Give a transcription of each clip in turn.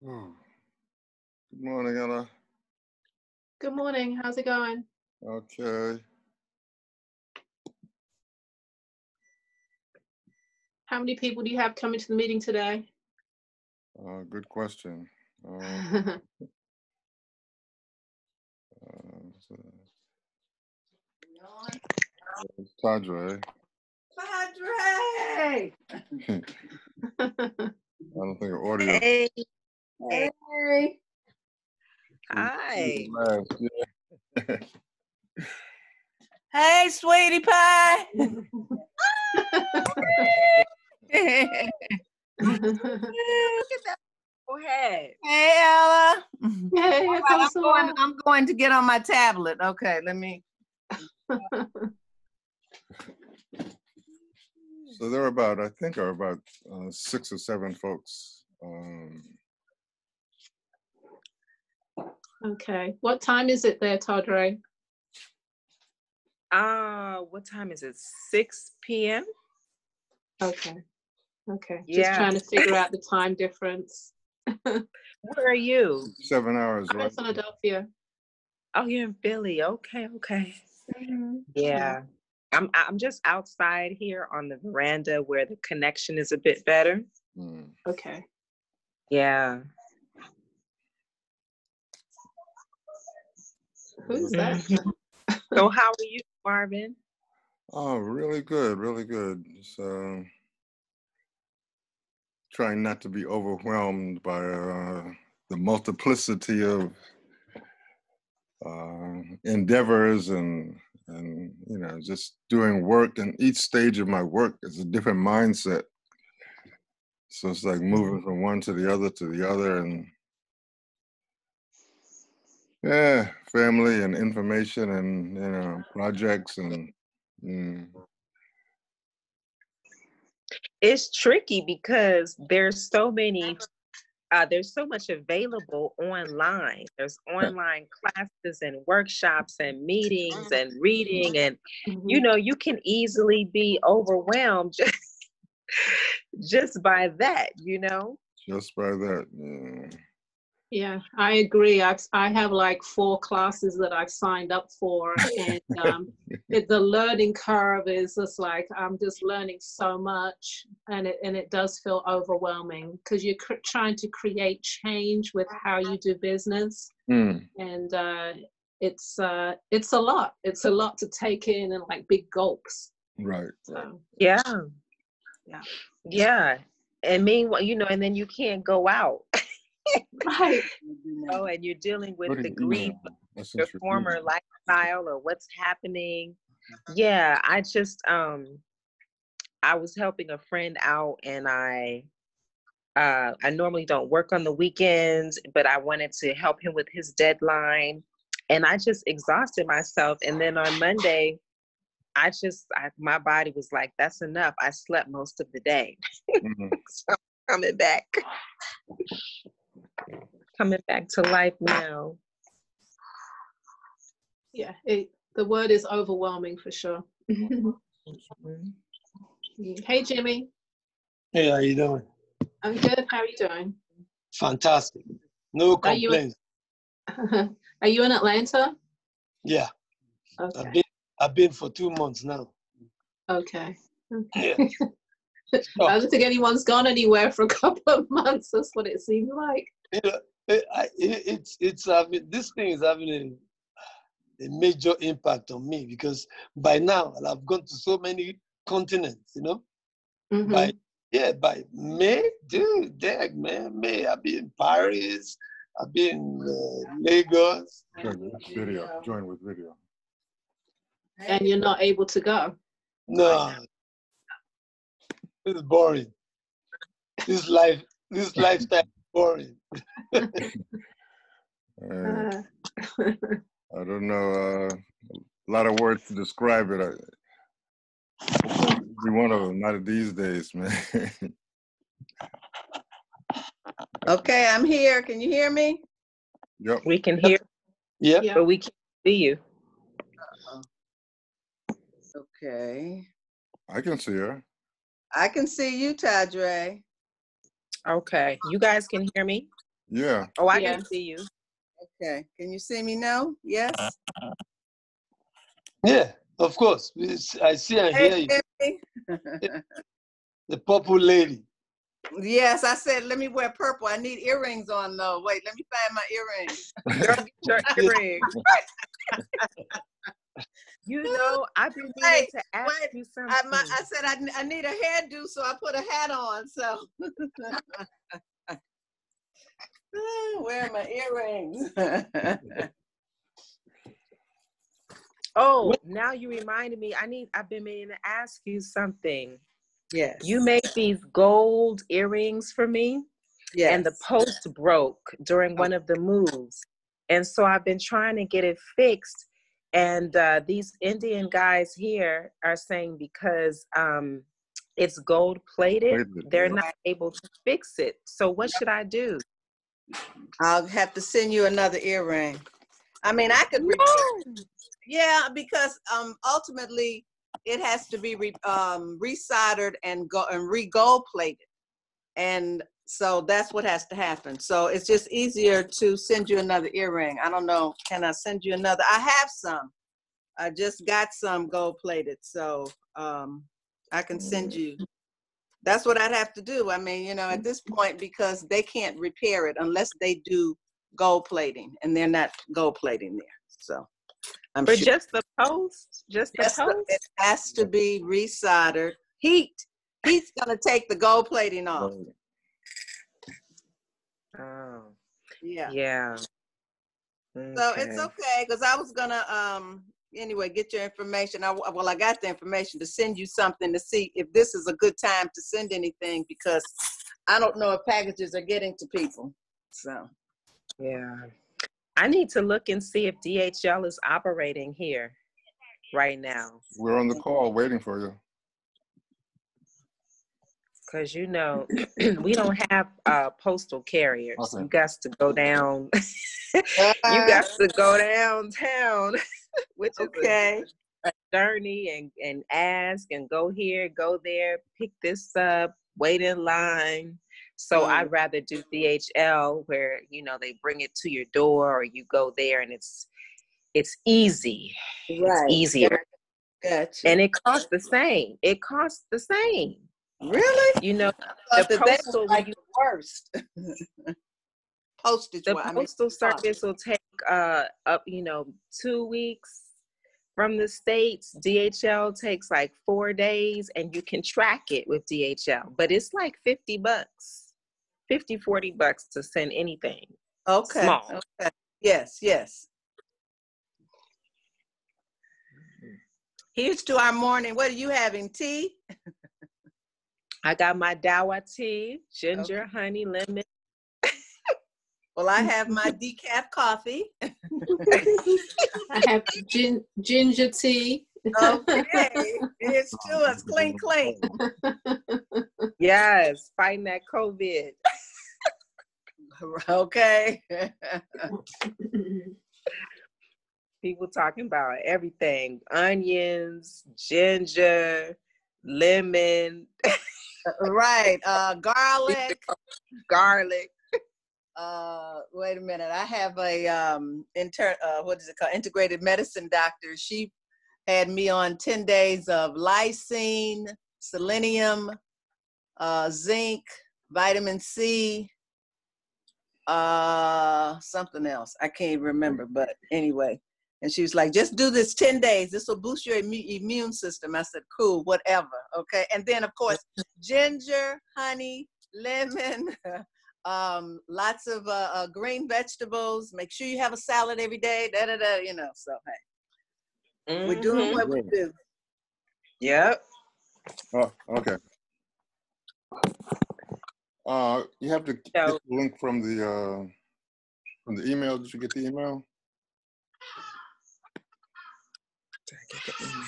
Oh, good morning, Ella. Good morning. How's it going? Okay. How many people do you have coming to the meeting today? Good question. So, it's Tadre. Padre! I don't think audio. Hey. Hey. Hi. Last, yeah. Hey, sweetie pie. Look at that. Go ahead. Hey, Ella. Hey, Right, I'm going to get on my tablet. Okay, let me. So there are I think 6 or 7 folks. Okay. What time is it there, Tadre? What time is it? 6 p.m.? Okay. Okay. Yeah. Just trying to figure out the time difference. Where are you? 7 hours, I'm right? in Philadelphia. Oh, you're in Philly. Okay. Mm-hmm. Yeah. I'm just outside here on the veranda where the connection is a bit better. Okay. Yeah. Who's that? So how are you, Marvin? Oh, really good, really good. So trying not to be overwhelmed by the multiplicity of endeavors and just doing work, and each stage of my work is a different mindset, so it's like moving from one to the other, and family and information and projects and It's tricky because there's so much available online. There's online classes and workshops and meetings and reading, and you can easily be overwhelmed just by that, just by that. Yeah, I agree. I have like 4 classes that I've signed up for, and the learning curve is just like I'm just learning so much, and it does feel overwhelming because you're trying to create change with how you do business, and it's a lot. It's a lot to take in like big gulps. Right. So, yeah. Yeah. And meanwhile, and then you can't go out. Right. Oh, and you're dealing with the grief of your former lifestyle or what's happening. Yeah, I was helping a friend out, and I normally don't work on the weekends, but I wanted to help him with his deadline, and I just exhausted myself. And then on Monday, my body was like, that's enough. I slept most of the day. So I'm coming back to life now. Yeah, the word is overwhelming for sure. Hey, Jimmy. Hey, how you doing? I'm good. How are you doing? Fantastic. No complaints. Are you in Atlanta? Yeah. Okay. I've been for 2 months now. Okay. Yeah. I don't think anyone's gone anywhere for a couple of months. That's what it seems like. This thing is having a major impact on me because by now I've gone to so many continents, By May, May I've been in Paris, I've been in Lagos. Join with video. And you're not able to go? No. It's boring. This lifestyle is boring. I don't know. A lot of words to describe it. Every one of them, not these days, man. Okay, I'm here. Can you hear me? Yep. We can hear. Yep. But we can't see you. Okay. I can see her. I can see you, Tadre. Okay. You guys can hear me? Yeah. Oh, I Yeah. can see you. Okay. Can you see me now? Yes. Yeah, of course. I see and hear you. Hey, The purple lady. yes, I said, let me wear purple. I need earrings on though. Wait, let me find my earrings. Girl, get your earrings. You know, I've been meaning to ask you something. I said I need a hairdo, so I put a hat on. So where are my earrings? Oh, now you reminded me. I've been meaning to ask you something. Yes. You made these gold earrings for me. Yes. And the post broke during one of the moves. And so I've been trying to get it fixed. And these Indian guys here are saying because it's gold plated, they're not able to fix it. So what should I do? I'll have to send you another earring. I mean, I could yeah, because ultimately it has to be resoldered and re-gold plated. And so that's what has to happen. So it's just easier to send you another earring. I don't know. Can I send you another? I have some. I just got some gold plated. So I can send you. That's what I'd have to do. I mean, you know, at this point, because they can't repair it unless they do gold plating, and they're not gold plating there. So I'm For sure. just the post? Just the post? It has to be resoldered. Heat's gonna take the gold plating off. Oh. Yeah. Yeah. So it's okay, because I was gonna anyway get your information. I got the information to send you something to see if this is a good time to send anything, because I don't know if packages are getting to people. So yeah. I need to look and see if DHL is operating here right now. We're on the call waiting for you. Because, you know, we don't have postal carriers. Okay. You got to go down. You got to go downtown, which is a journey, and ask and go here, go there, pick this up, wait in line. So I'd rather do DHL where, you know, they bring it to your door, or you go there and it's easy. It's easier. Gotcha. And it costs the same. It costs the same. Really? You know, the postal like the worst. Postage. The postal service will take up, you know, 2 weeks from the States. DHL takes like 4 days, and you can track it with DHL, but it's like $50, $40 to send anything. Okay. Small. Okay. Yes. Here's to our morning. What are you having? Tea? I got my dawa tea, ginger, honey, lemon. Well, I have my decaf coffee. I have ginger tea. Okay. Here's to us. Clink, clink. Yes, fighting that COVID. Okay. People talking about everything: onions, ginger, lemon. Right. Garlic. Wait a minute. I have a what is it called? Integrated medicine doctor. She had me on 10 days of lysine, selenium, zinc, vitamin C, something else. I can't remember, but anyway. And she was like, just do this 10 days. This will boost your immune system. I said, cool, whatever. Okay. And then, of course, ginger, honey, lemon, lots of green vegetables. Make sure you have a salad every day. You know, so, hey, we're doing what we do. Yep. Oh, okay. You have to get the link from the email. Did you get the email? Did I get the email?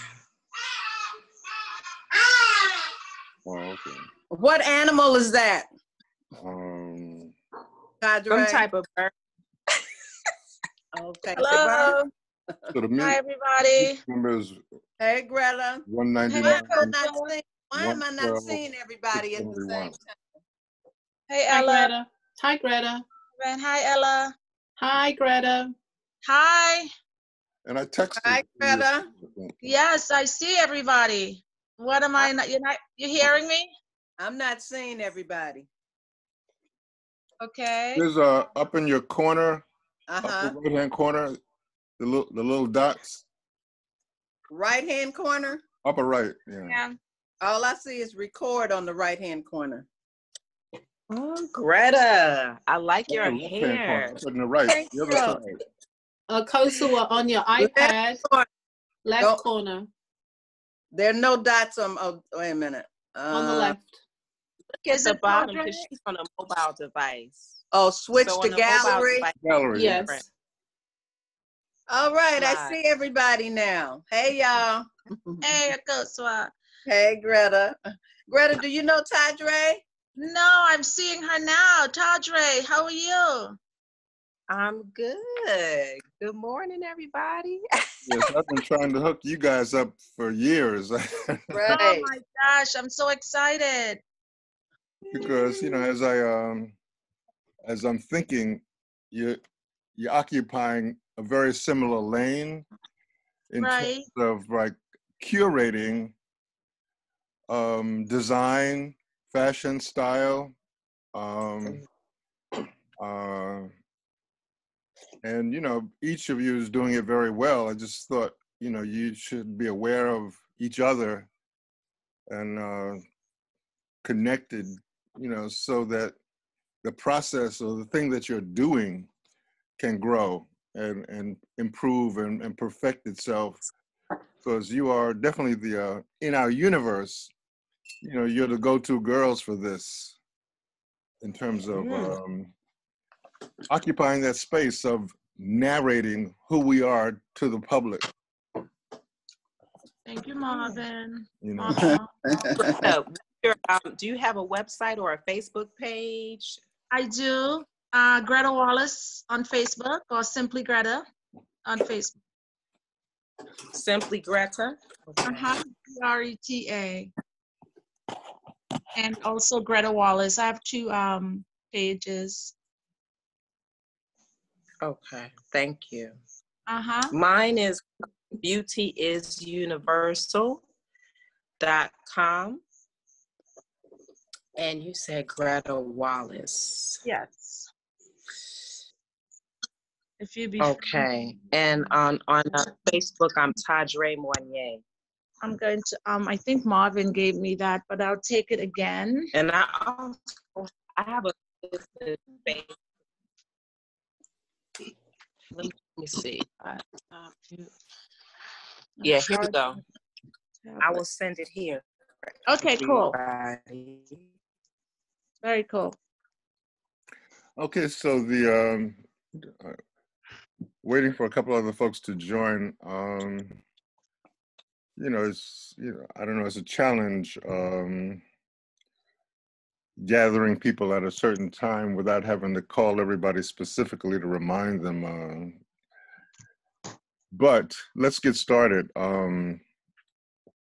Oh, okay. What animal is that? Some type of bird. Okay. Hello. So the Hi, everybody. Numbers. Hey, Greta. 199. Why am I not seeing everybody at the same time? Hey, Ella. Hi, Greta. Marvin. Hi, Ella. Hi, Greta. Hi. And I texted Hi, you. Greta. Yes, I see everybody. What am I not, you hearing me? I'm not seeing everybody. Okay. There's up in your corner, Uh-huh. upper right-hand corner, the little dots. Right-hand corner. Upper right, yeah. Yeah. All I see is record on the right-hand corner. Oh, Greta, I like your Left-hand corner, hair. up in the right, Thank the other you. side. Kosua, on your iPad, left Don't- corner, There are no dots on, oh, wait a minute. on the left. Look at Is the it bottom Audrey? because she's on a mobile device. Oh, switch So to on the mobile gallery. device, Gallery. Yeah. Yes. All right, I Slide. see everybody now. Hey, y'all. Hey, Akosua. Hey, Greta. Greta, do you know Tadre? No, I'm seeing her now. Tadre, how are you? I'm good. Good morning, everybody. Yes, I've been trying to hook you guys up for years. Oh Right. my gosh, I'm so excited. Because, you know, as I'm thinking, you're occupying a very similar lane in Right. terms of like curating design, fashion, style, and you know, each of you is doing it very well. I just thought, you know, you should be aware of each other and connected, you know, so that the process or the thing that you're doing can grow and improve and perfect itself. Because you are definitely the in our universe, you know, you're the go-to girls for this in terms of occupying that space of narrating who we are to the public. Thank you, Marvin. You know. Do you have a website or a Facebook page? I do. Greta Wallace on Facebook, or Simply Greta on Facebook. Simply Greta? Uh-huh. Greta. And also Greta Wallace. I have two pages. Okay, thank you. Uh-huh. Mine is beautyisuniversal.com. And you said Greta Wallace. Yes. If you be Okay. And on Facebook, I'm Tadre Moignet. I'm going to I think Marvin gave me that, but I'll take it again. And I have a Facebook. Let me see. Yeah, here we go. I will send it here. Okay, cool. Everybody. Very cool. Okay, so the waiting for a couple other folks to join. You know, it's, you know, I don't know, it's a challenge gathering people at a certain time without having to call everybody specifically to remind them. But let's get started.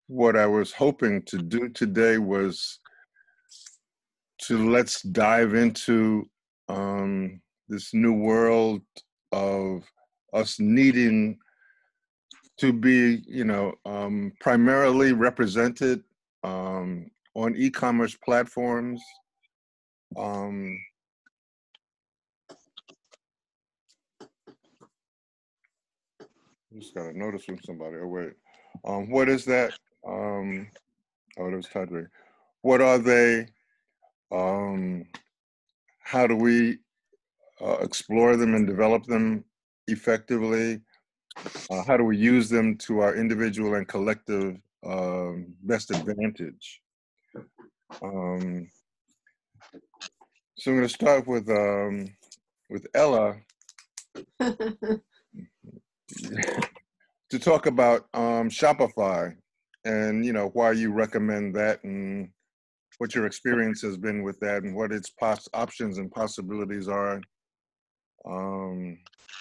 What I was hoping to do today was let's dive into this new world of us needing to be, you know, primarily represented on e-commerce platforms. Just got a notice from somebody. Oh wait, what is that? Oh, that was Tadre. What are they? How do we explore them and develop them effectively? How do we use them to our individual and collective best advantage? So I'm going to start with Ella to talk about Shopify and, you know, why you recommend that and what your experience has been with that and what its options and possibilities are.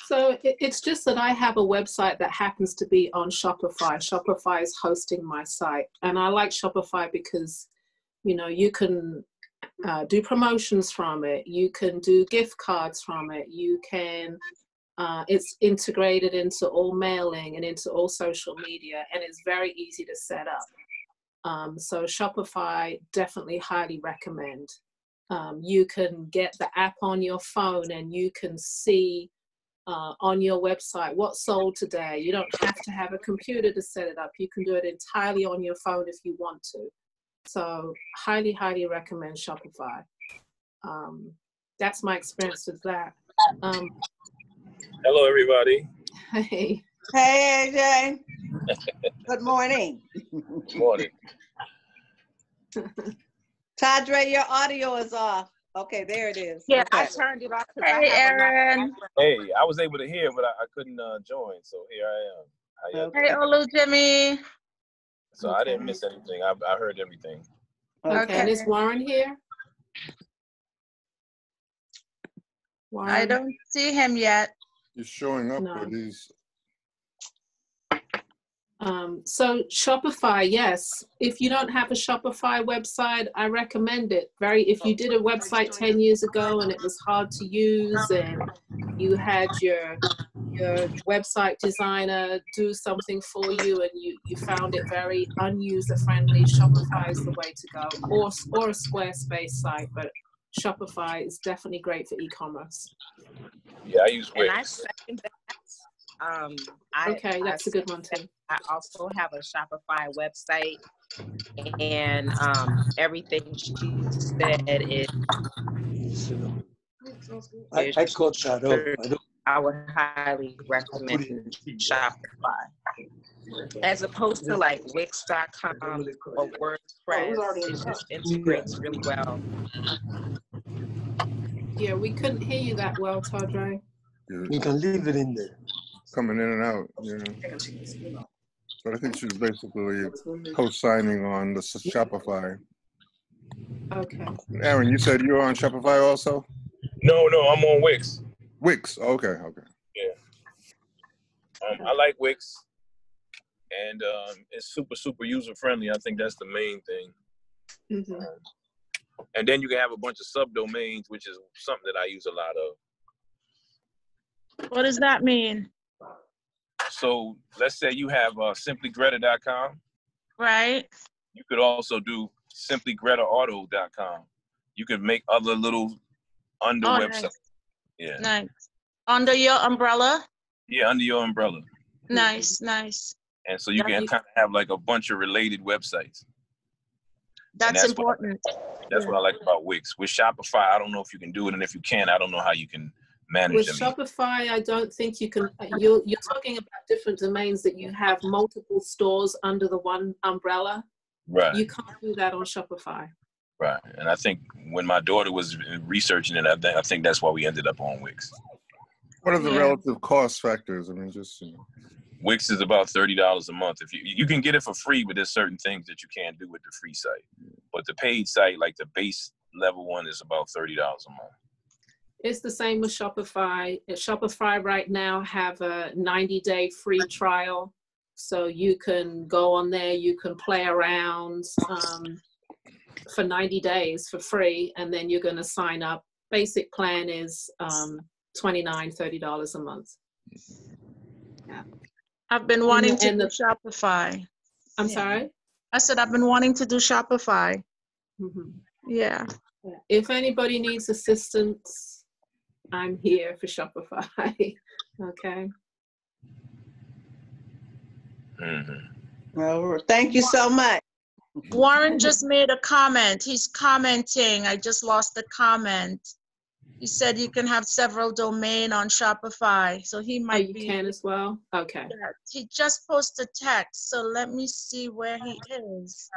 So it's just that I have a website that happens to be on Shopify. Shopify is hosting my site. And I like Shopify because, you know, you can do promotions from it. You can do gift cards from it. You can, it's integrated into all mailing and into all social media, and it's very easy to set up. So Shopify, definitely highly recommend. You can get the app on your phone and you can see on your website what sold today. You don't have to have a computer to set it up. You can do it entirely on your phone if you want to. So highly, highly recommend Shopify. That's my experience with that. Hello, everybody. Hey. Hey, AJ. Good morning. Good morning. Tadre, your audio is off. Okay, there it is. Yeah, Okay. I turned it off. Hey, Aaron. Hey, I was able to hear, but I couldn't join, so here I am. How y'all Hey, Olu, Jimmy. So I didn't miss anything. I heard everything. Okay. And is Warren here? Warren? I don't see him yet. He's showing up, No. but he's. So Shopify, yes. If you don't have a Shopify website, I recommend it. If you did a website 10 years ago and it was hard to use and you had your website designer do something for you and you found it very user friendly, Shopify is the way to go, or a Squarespace site, but Shopify is definitely great for e-commerce. Yeah, I use And I Wix. second that. Okay, that's a good one too. I also have a Shopify website, and everything she said is. I caught that up. I would highly recommend Shopify, as opposed to like Wix.com or WordPress. It just integrates really well. Yeah, we couldn't hear you that well, Tadre. You can leave it in there. Coming in and out, you know. But I think she's basically co-signing on the Shopify. Okay. Aaron, you said you're on Shopify also? No, I'm on Wix. Wix, okay. Yeah. I like Wix, and it's super user friendly. I think that's the main thing. Mm-hmm. And then you can have a bunch of subdomains, which is something that I use a lot of. What does that mean? So let's say you have simplygreta.com. Right. You could also do simplygretaauto.com. You could make other little under websites. Nice. Yeah. Nice. Under your umbrella? Yeah, under your umbrella. Nice. And so you can kind of have like a bunch of related websites. That's important. That's what I like about Wix. With Shopify, I don't know if you can do it, and if you can, I don't know how you can manage With them. Shopify, I don't think you can. You're talking about different domains that you have multiple stores under the one umbrella. Right. You can't do that on Shopify. Right. And I think when my daughter was researching it, I think that's why we ended up on Wix. What are the relative cost factors? I mean, just, you know. Wix is about $30 a month. If you can get it for free, but there's certain things that you can't do with the free site. But the paid site, like the base level one, is about $30 a month. It's the same with Shopify. Shopify right now have a 90-day free trial. So you can go on there, you can play around for 90 days for free, and then you're going to sign up. Basic plan is $29, $30 a month. Yeah. I've been wanting to do Shopify. I'm sorry? I said I've been wanting to do Shopify. Mm-hmm. Yeah. If anybody needs assistance, I'm here for Shopify. Okay. Mm-hmm. Well, thank you so much. Warren just made a comment. He's commenting. I just lost the comment. He said you can have several domain on Shopify. So he might you can as well? Okay. Yeah, he just posted text. So let me see where he is.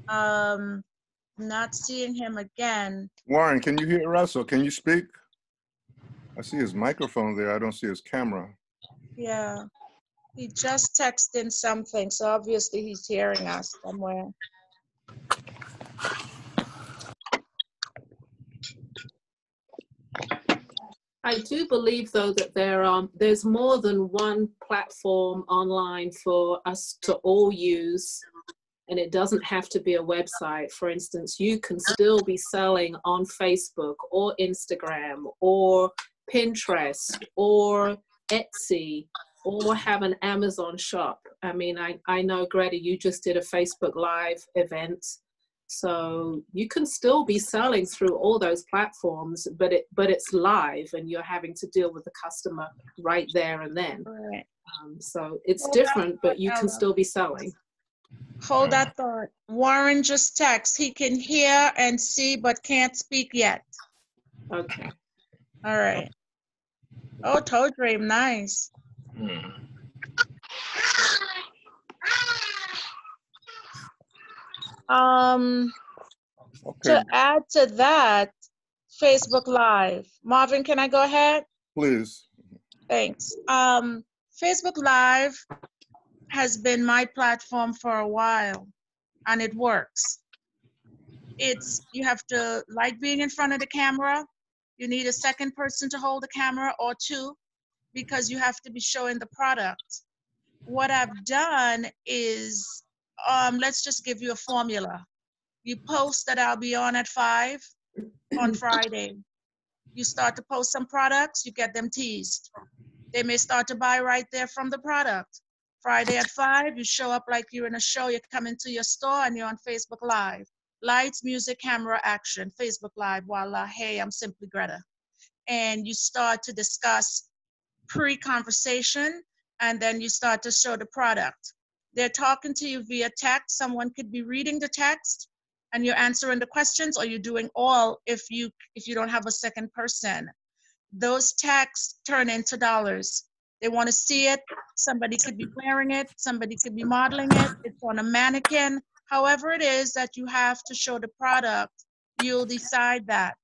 Not seeing him again. Warren, can you hear us or can you speak? I see his microphone there. I don't see his camera. Yeah. He just texted in something. So obviously he's hearing us somewhere. I do believe, though, that there's more than one platform online for us to all use. And it doesn't have to be a website. For instance, you can still be selling on Facebook or Instagram or Pinterest or Etsy or have an Amazon shop. I mean, I know, Greta, you just did a Facebook Live event. So you can still be selling through all those platforms, but it's live and you're having to deal with the customer right there and then. Right. So it's different, but you can still be selling. Hold that thought. Warren just texted. He can hear and see, but can't speak yet. Okay. All right. Oh, Toe Dream, nice. Okay. To add to that, Facebook Live. Marvin, can I go ahead? Please. Thanks. Facebook Live has been my platform for a while, and it works. You have to like being in front of the camera. You need a second person to hold the camera or two, because you have to be showing the product. What I've done is, let's just give you a formula. You post that I'll be on at 5 on Friday. You start to post some products, you get them teased. They may start to buy right there from the product. Friday at 5, you show up like you're in a show, you come into your store and you're on Facebook Live. Lights, music, camera, action, Facebook Live, voila, hey, I'm Simply Greta. And you start to discuss pre-conversation, and then you start to show the product. They're talking to you via text. Someone could be reading the text and you're answering the questions, or you're doing all if you don't have a second person. Those texts turn into dollars. They want to see it. Somebody could be wearing it. Somebody could be modeling it. It's on a mannequin. However it is that you have to show the product, you'll decide that.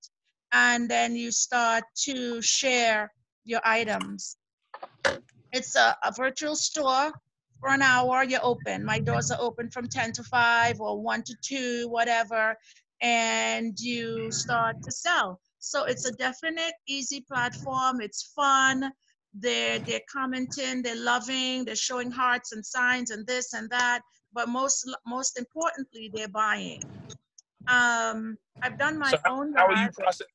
And then you start to share your items. It's a virtual store. For an hour, you're open. My doors are open from 10 to 5 or 1 to 2, whatever, and you start to sell. So it's a definite, easy platform. It's fun. They're commenting, they're loving, they're showing hearts and signs and this and that, but most importantly, they're buying. I've done my own how are you live. processing?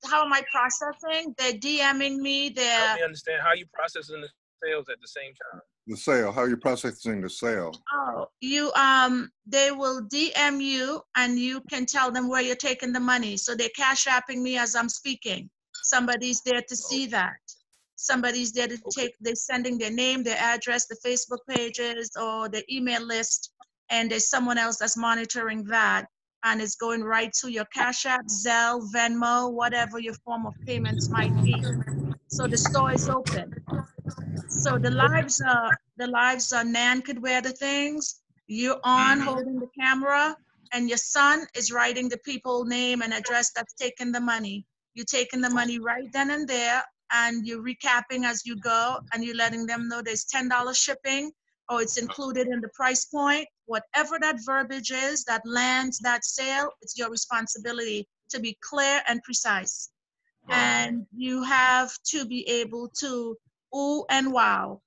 How am I processing? They're DMing me. Help me understand how you processing the sales at the same time. The sale. How are you processing the sale? Oh, they will DM you and you can tell them where you're taking the money. So they're cash apping me as I'm speaking. Somebody's there to see that. Somebody's there to take, they're sending their name, their address, the Facebook pages, or the email list, and there's someone else that's monitoring that, and it's going right to your Cash App, Zelle, Venmo, whatever your form of payments might be. So the store is open. So the lives are Nan could wear the things. You're on holding the camera, and your son is writing the people name and address that's taking the money. You're taking the money right then and there, and you're recapping as you go, and you're letting them know there's $10 shipping, or it's included in the price point. Whatever that verbiage is that lands that sale, it's your responsibility to be clear and precise. And you have to be able to ooh and wow,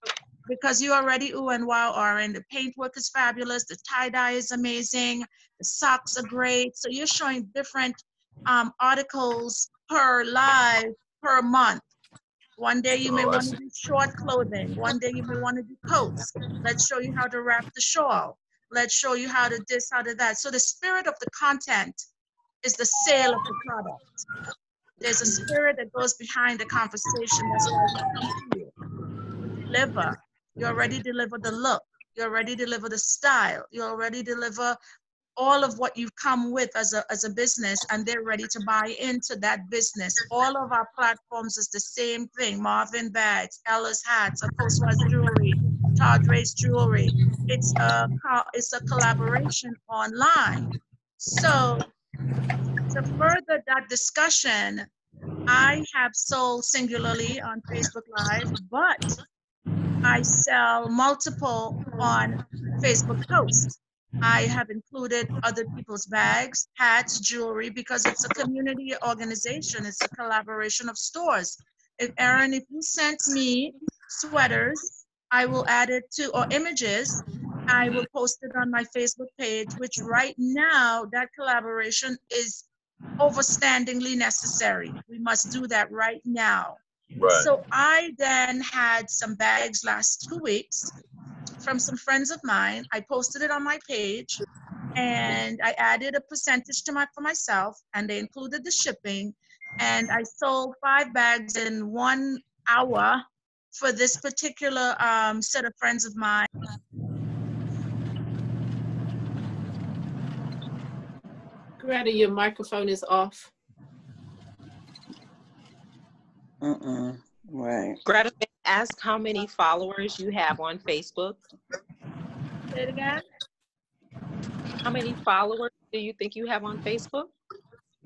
because you already ooh and wow are, and the paintwork is fabulous, the tie-dye is amazing, the socks are great. So you're showing different articles per live per month. One day you may want to do short clothing. One day you may want to do coats. Let's show you how to wrap the shawl. Let's show you how to this, how to that. So the spirit of the content is the sale of the product. There's a spirit that goes behind the conversation. That's why we come to you. You deliver. You already deliver the look. You already deliver the style. You already deliver all of what you've come with as a business, and they're ready to buy into that business. All of our platforms is the same thing. Marvin Bags, Ella's Hats, Coastwise Jewelry, Todd Ray's Jewelry. It's a collaboration online. So to further that discussion, I have sold singularly on Facebook Live, but I sell multiple on Facebook posts. I have included other people's bags, hats, jewelry, because it's a community organization. It's a collaboration of stores. If Aaron, if you sent me sweaters, I will add it to, or images, I will post it on my Facebook page, which right now, that collaboration is overstandingly necessary. We must do that right now. Right. So I then had some bags last 2 weeks from some friends of mine. I posted it on my page and I added a percentage for myself, and they included the shipping. And I sold 5 bags in 1 hour for this particular set of friends of mine. Greta, your microphone is off. Right. Greta, may I ask how many followers you have on Facebook? Say it again. How many followers do you think you have on Facebook?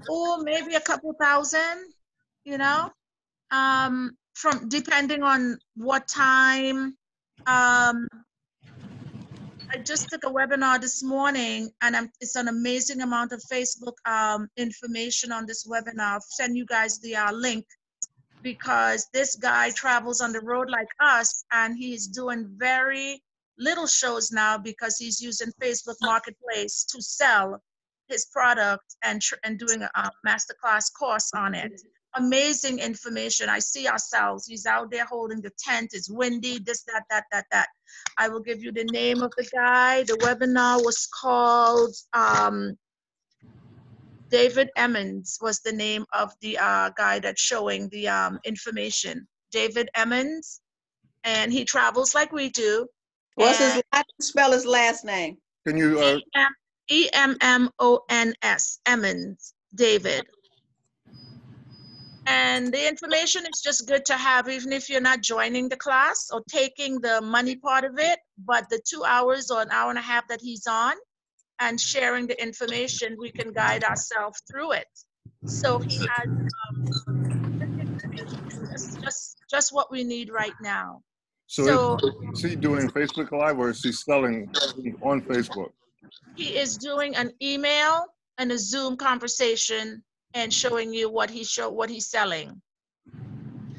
Oh, maybe a couple thousand, you know, from depending on what time. I just took a webinar this morning, and it's an amazing amount of Facebook information on this webinar. I'll send you guys the link, because this guy travels on the road like us, and he's doing very little shows now because he's using Facebook Marketplace to sell his product and doing a masterclass course on it. Amazing information. I see ourselves. He's out there holding the tent. It's windy, this, that. I will give you the name of the guy. The webinar was called David Emmons was the name of the guy that's showing the information. David Emmons, and he travels like we do. What's his last, spell his last name? Can you Emmons, Emmons, David. And the information is just good to have, even if you're not joining the class or taking the money part of it, but the 2 hours or an hour and a half that he's on and sharing the information, we can guide ourselves through it. So he has just what we need right now. So is he doing Facebook Live, or is he selling on Facebook? He is doing an email and a Zoom conversation and showing you what he's selling.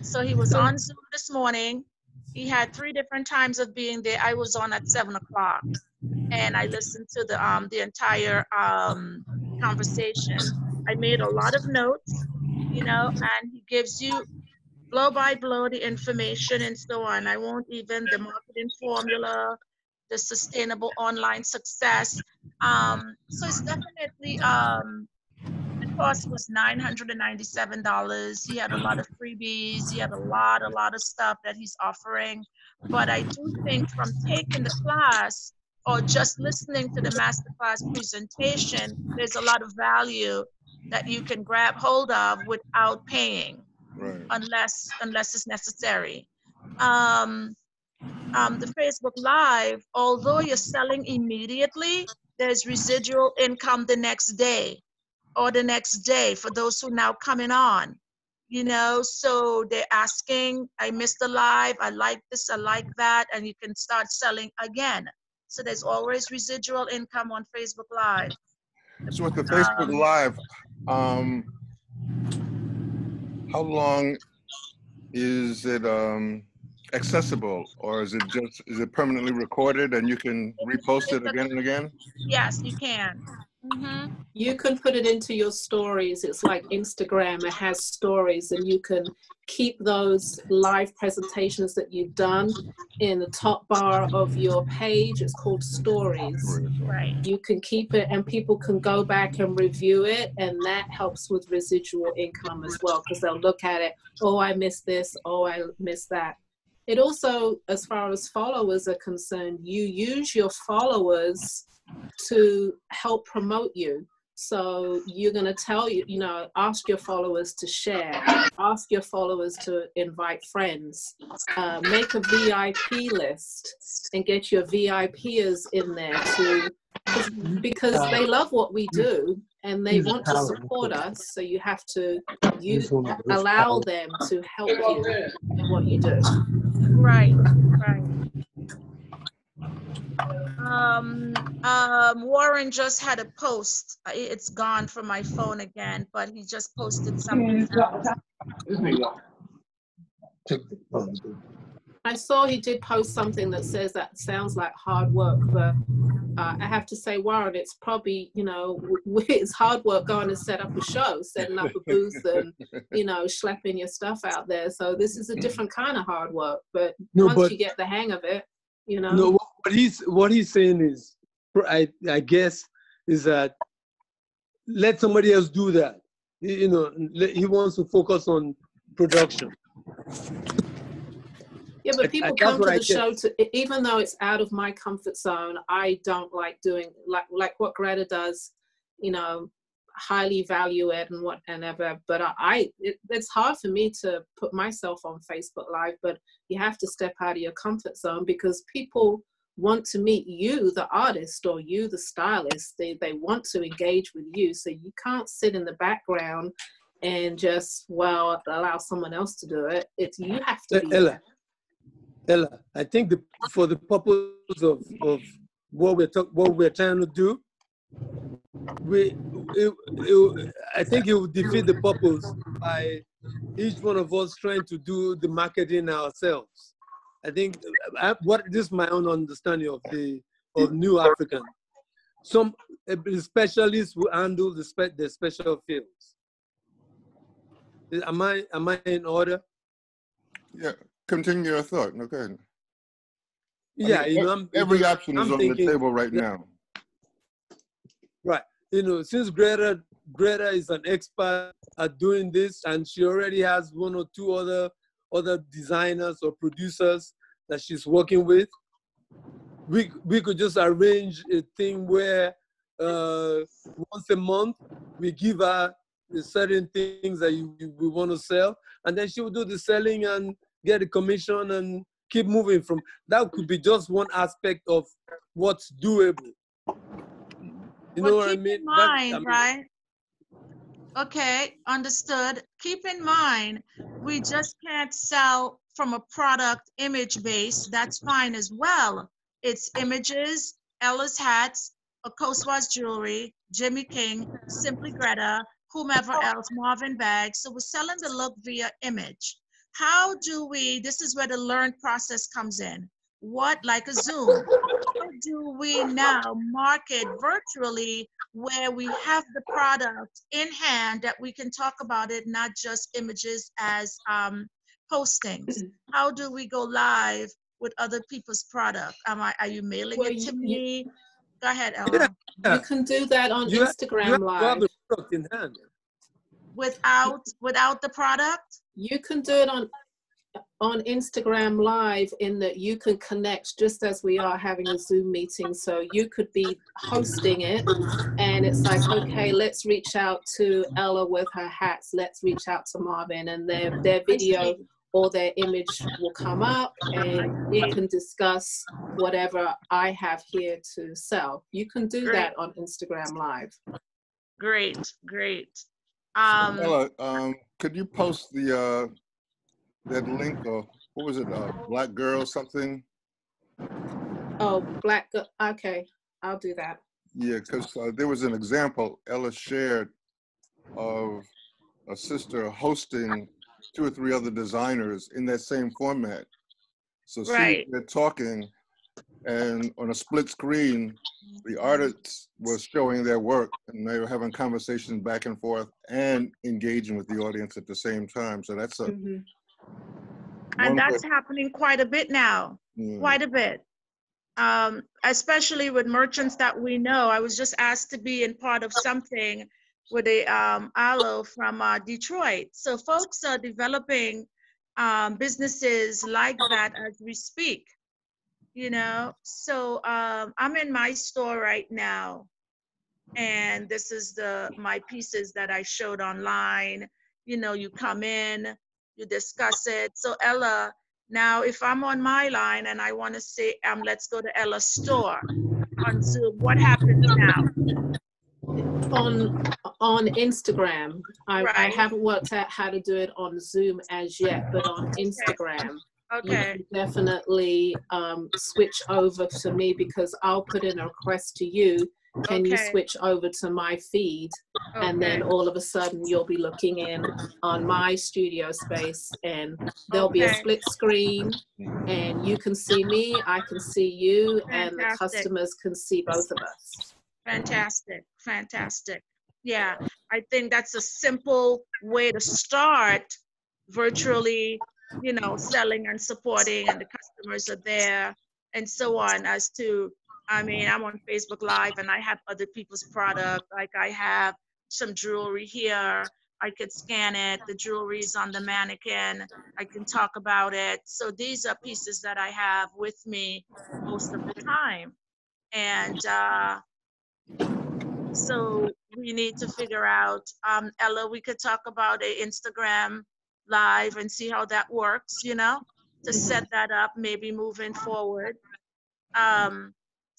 So he was on Zoom this morning. He had 3 different times of being there. I was on at 7 o'clock, and I listened to the entire conversation. I made a lot of notes, you know, and he gives you blow by blow the information and so on. I won't even, the marketing formula, the sustainable online success. So it's definitely, the cost was $997. He had a lot of freebies. He had a lot of stuff that he's offering. But I do think from taking the class or just listening to the masterclass presentation, there's a lot of value that you can grab hold of without paying, right, unless it's necessary. The Facebook Live, although you're selling immediately, there's residual income the next day or the next day for those who now coming on, you know, so they're asking, I missed the live, I like this, I like that, and you can start selling again. So there's always residual income on Facebook Live. So with the Facebook Live, how long is it accessible, or is it permanently recorded and you can repost it again and again? Yes, you can. You can put it into your stories. It's like Instagram, it has stories, and you can keep those live presentations that you've done in the top bar of your page. It's called stories. Right. You can keep it and people can go back and review it, and that helps with residual income as well, because they'll look at it, oh, I missed this, oh, I missed that. It also, as far as followers are concerned, you use your followers to help promote you. So you're going to tell you know, ask your followers to share, ask your followers to invite friends, make a VIP list and get your VIPers in there too, because they love what we do and they want to support us. So you have to allow them to help you in what you do. Right, right. Warren just had a post. It's gone from my phone again, but he just posted something else. I saw he did post something that says that sounds like hard work, but I have to say, Warren, it's probably, you know, it's hard work going to set up a show, setting up a booth and, you know, schlepping your stuff out there. So this is a different kind of hard work, but once you get the hang of it, you know. No, what he's saying is, I guess, is that let somebody else do that. You know, he wants to focus on production. Yeah, but people come to the show to, even though it's out of my comfort zone, I don't like doing, like what Greta does, you know, highly value it and whatever, but it's hard for me to put myself on Facebook Live, but you have to step out of your comfort zone because people want to meet you, the artist, or you, the stylist. They want to engage with you, so you can't sit in the background and just, well, allow someone else to do it. It's, you have to be there. Ella, I think for the purpose of what we're trying to do, I think it will defeat the purpose by each one of us trying to do the marketing ourselves. I think this is my own understanding of New African. Some specialists will handle the special fields. Am I in order? Yeah. Continue your thought. Okay. Yeah, I mean, every option is on the table right now. Right. You know, since Greta is an expert at doing this, and she already has one or two other designers or producers that she's working with, we could just arrange a thing where once a month we give her certain things that we want to sell, and then she will do the selling and get a commission and keep moving from. That could be just one aspect of what's doable. You know what I mean? Keep in mind, right? Okay, understood. Keep in mind, we just can't sell from a product image base. That's fine as well. It's images, Ella's hats, Akoswa's jewelry, Jimmy King, Simply Greta, whomever else, Marvin bags. So we're selling the look via image. How do we, this is where the learn process comes in. What, like a Zoom, how do we now market virtually where we have the product in hand that we can talk about it, not just images as postings? How do we go live with other people's product? Are you mailing it to me? Go ahead, Ella. Yeah. You can do that on Instagram Live. You have the product in hand. Without the product? You can do it on Instagram Live, in that you can connect just as we are having a Zoom meeting. So you could be hosting it and it's like, okay, let's reach out to Ella with her hats. Let's reach out to Marvin, and their video or their image will come up and we can discuss whatever I have here to sell. You can do that on Instagram Live. Great. Ella, could you post that link, or what was it, Black Girl something? Oh, Black Girl, okay, I'll do that. Yeah, because there was an example Ella shared of a sister hosting 2 or 3 other designers in that same format. So they're talking, and on a split screen, the artists were showing their work and they were having conversations back and forth and engaging with the audience at the same time. So that's and that's happening quite a bit now, quite a bit. Especially with merchants that we know. I was just asked to be in part of something with a aloe from Detroit. So folks are developing businesses like that as we speak, you know. So I'm in my store right now, and this is my pieces that I showed online. You know, you come in, you discuss it. So Ella, now if I'm on my line and I want to say, let's go to Ella's store on Zoom, what happens now? On Instagram. I haven't worked out how to do it on Zoom as yet, but on Instagram, you can definitely switch over to me, because I'll put in a request to you Can you Okay. switch over to my feed? And then all of a sudden you'll be looking in on my studio space, and there'll be a split screen, and you can see me, I can see you, and the customers can see both of us. Fantastic, fantastic. Yeah, I think that's a simple way to start virtually, you know, selling and supporting, and the customers are there and so on. As to, I mean, I'm on Facebook Live and I have other people's product, like I have some jewelry here. I could scan it, the jewelry is on the mannequin, I can talk about it. So these are pieces that I have with me most of the time. And so we need to figure out, Ella, we could talk about a Instagram live and see how that works, you know, to set that up, maybe moving forward.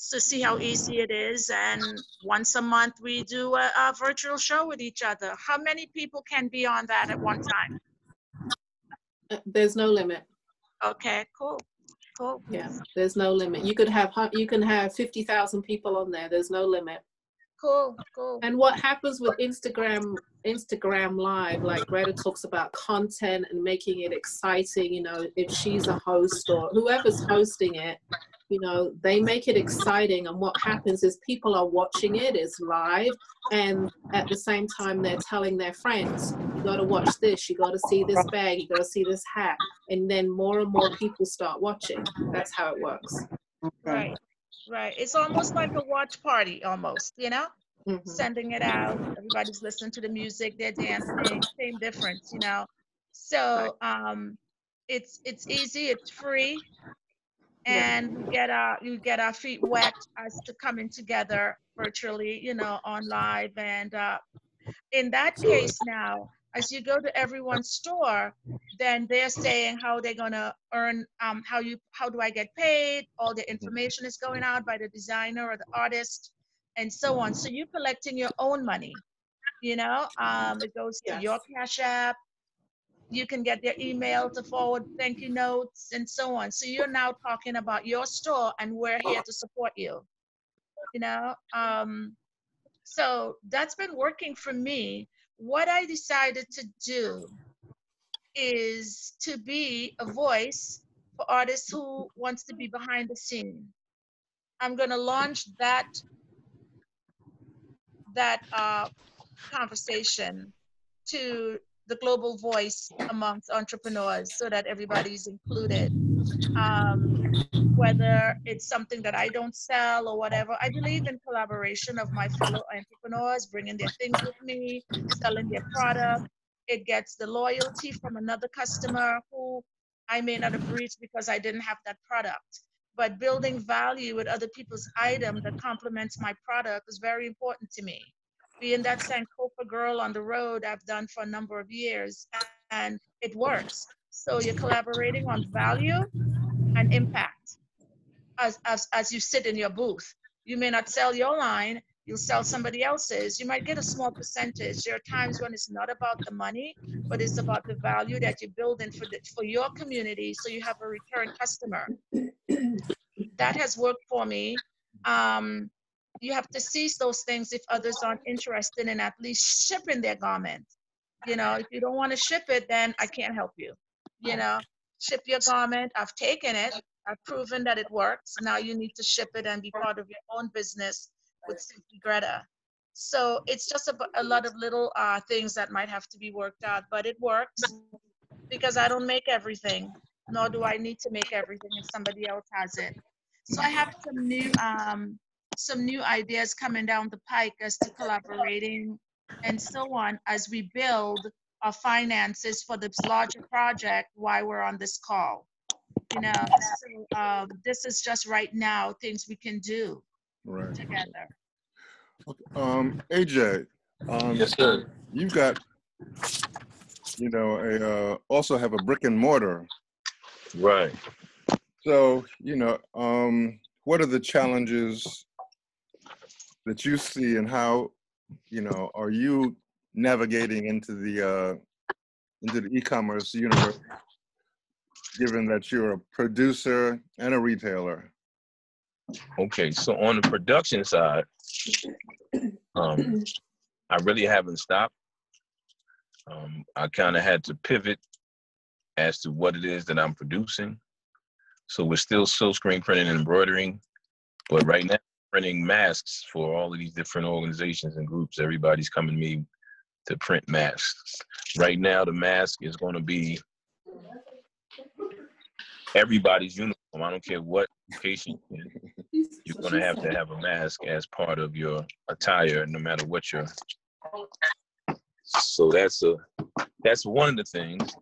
So see how easy it is. And once a month we do a virtual show with each other. How many people can be on that at one time? There's no limit. Okay, cool. Cool. Yeah, there's no limit. You can have 50,000 people on there. There's no limit. Cool, cool. And what happens with Instagram Live, like Greta talks about content and making it exciting, you know, if she's a host or whoever's hosting it, you know, they make it exciting. And what happens is people are watching it, it's live. And at the same time, they're telling their friends, you got to watch this, you got to see this bag, you got to see this hat. And then more and more people start watching. That's how it works. Right. Right. It's almost like a watch party, almost, you know, sending it out. Everybody's listening to the music, they're dancing, same difference, you know. So it's easy, it's free, and you get our feet wet as to coming together virtually, you know, on live. And in that case now, as you go to everyone's store, then they're saying how they're gonna earn, how do I get paid? All the information is going out by the designer or the artist, and so on. So you're collecting your own money, you know. It goes to your Cash App. You can get their email to forward thank you notes and so on. So you're now talking about your store, and we're here to support you, you know. So that's been working for me. What I decided to do is to be a voice for artists who wants to be behind the scene. I'm going to launch that conversation to the global voice amongst entrepreneurs so that everybody's included. Whether it's something that I don't sell or whatever, I believe in collaboration of my fellow entrepreneurs, bringing their things with me, selling their product. It gets the loyalty from another customer who I may not have reached because I didn't have that product. But building value with other people's item that complements my product is very important to me. Being that Sankofa girl on the road I've done for a number of years, and it works. So you're collaborating on value and impact. As you sit in your booth, you may not sell your line, you'll sell somebody else's. You might get a small percentage. There are times when it's not about the money, but it's about the value that you're building for your community, so you have a return customer. That has worked for me. You have to seize those things if others aren't interested in at least shipping their garment. You know, if you don't want to ship it, then I can't help you. You know, ship your garment. I've taken it. I've proven that it works. Now you need to ship it and be part of your own business with Simply Greta. So it's just a lot of little things that might have to be worked out, but it works because I don't make everything, nor do I need to make everything if somebody else has it. So I have some new ideas coming down the pike as to collaborating and so on as we build our finances for this larger project while we're on this call. You know, so this is just right now things we can do together. Okay. AJ, yes, sir. You've got, you know, also have a brick and mortar. Right. So, you know, what are the challenges that you see, and how, you know, are you navigating into the e-commerce universe, given that you're a producer and a retailer? Okay, so on the production side, I really haven't stopped. I kind of had to pivot as to what it is that I'm producing. So we're still silk screen printing and embroidering, but right now printing masks for all of these different organizations and groups. Everybody's coming to me to print masks. Right now, the mask is going to be everybody's uniform. I don't care what location you're in. You're going to have a mask as part of your attire, no matter what your. So that's one of the things.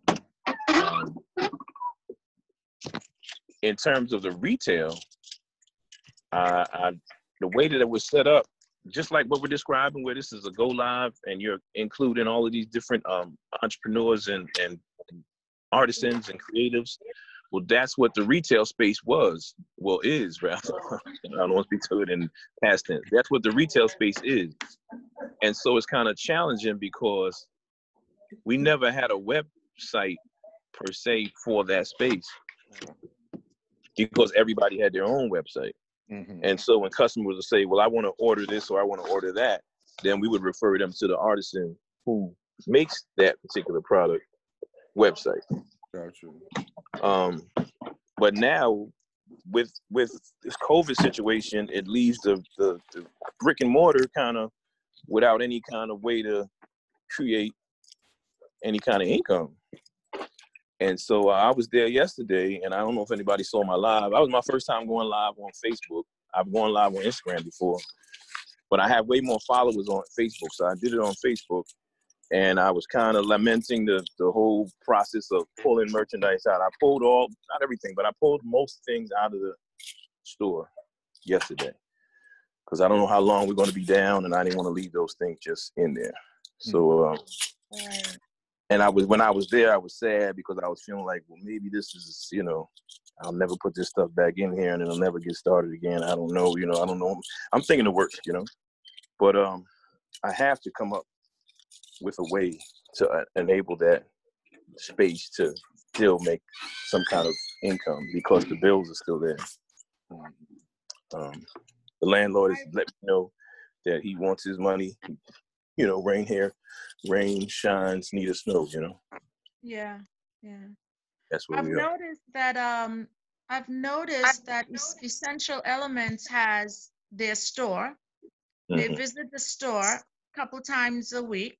In terms of the retail, the way that it was set up, just like what we're describing, where this is a go live and you're including all of these different entrepreneurs and artisans and creatives. Well, that's what the retail space is rather. I don't want to speak to it in past tense. That's what the retail space is. And so it's kind of challenging because we never had a website per se for that space because everybody had their own website. Mm-hmm. And so when customers would say, well, I want to order this or I want to order that, then we would refer them to the artisan who makes that particular product website. Gotcha. But now with this COVID situation, it leaves the brick and mortar kind of without any kind of way to create any kind of income. And so I was there yesterday, and I don't know if anybody saw my live. That was my first time going live on Facebook. I've gone live on Instagram before, but I have way more followers on Facebook. So I did it on Facebook, and I was kind of lamenting the whole process of pulling merchandise out. I pulled not everything, but I pulled most things out of the store yesterday because I don't know how long we're going to be down, and I didn't want to leave those things just in there. So, and when I was there, I was sad because I was feeling like, well, maybe this is, I'll never put this stuff back in here and it'll never get started again. I don't know, I don't know. I'm thinking the worst, but I have to come up with a way to enable that space to still make some kind of income because the bills are still there. The landlord has let me know that he wants his money, rain here, rain shines, neither snow, Yeah. That's what we are. I've noticed that Essential Elements has their store. They visit the store a couple times a week.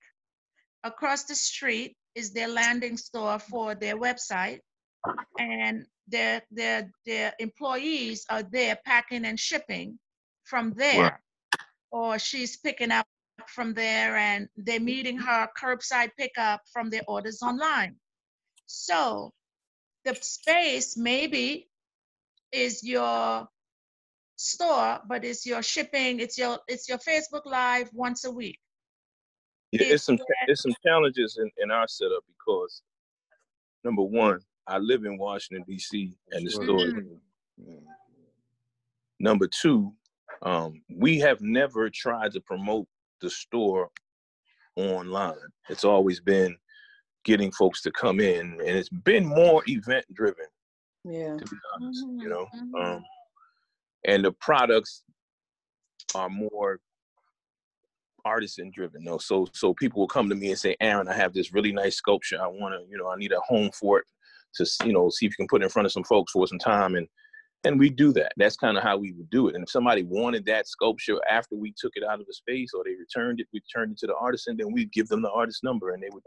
Across the street is their landing store for their website, and their employees are there packing and shipping from there, right. Or she's picking up from there, and they're meeting her curbside pickup from their orders online. So the space maybe is your store, but it's your shipping, it's your Facebook Live once a week. Yeah, there's some challenges in our setup because number one, I live in Washington D.C. and the store. Number two, we have never tried to promote the store online. It's always been getting folks to come in, and it's been more event driven. Yeah, to be honest, and the products are more artisan driven. So people will come to me and say, Aaron, I have this really nice sculpture. I want to, I need a home for it to, see if you can put it in front of some folks for some time, and we do that. That's kind of how we would do it. And if somebody wanted that sculpture after we took it out of the space or they returned it to the artisan, then we'd give them the artist number and they would,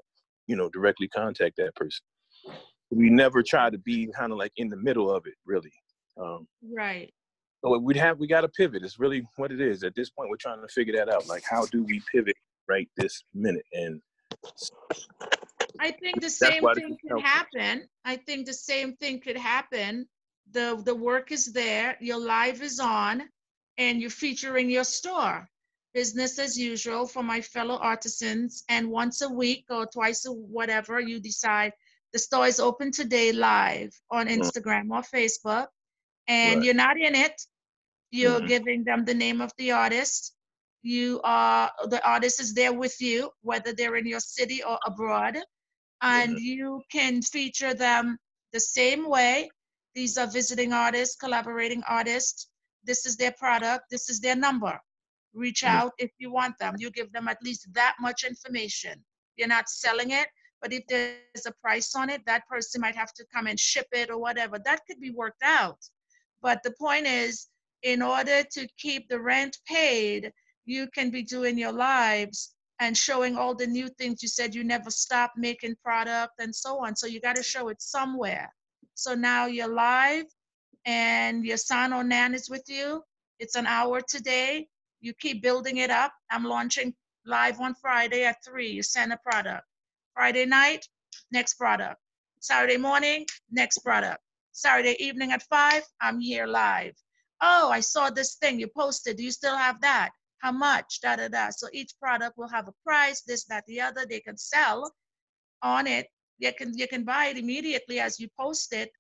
directly contact that person. We never try to be kind of like in the middle of it, really. Right. So we got to pivot. It's really what it is. At this point, we're trying to figure that out. Like, how do we pivot right this minute? And I think the same thing could happen. The work is there, your live is on, and you're featuring your store. Business as usual for my fellow artisans. And once a week or twice a whatever, you decide the store is open today live on Instagram or Facebook. And You're not in it. You're giving them the name of the artist. The artist is there with you, whether they're in your city or abroad. And you can feature them the same way. These are visiting artists, collaborating artists. This is their product. This is their number. reach out if you want them. You give them at least that much information. You're not selling it, but if there's a price on it, that person might have to come and ship it or whatever. That could be worked out. But the point is, in order to keep the rent paid, you can be doing your lives and showing all the new things. You said you never stopped making product and so on. So you got to show it somewhere. So now you're live and your son or nan is with you. It's an hour today. You keep building it up. I'm launching live on Friday at 3. You send a product. Friday night, next product. Saturday morning, next product. Saturday evening at 5, I'm here live. Oh, I saw this thing you posted. Do you still have that? How much? Da, da, da. So each product will have a price, this, that, the other. They can sell on it. You can buy it immediately as you post it,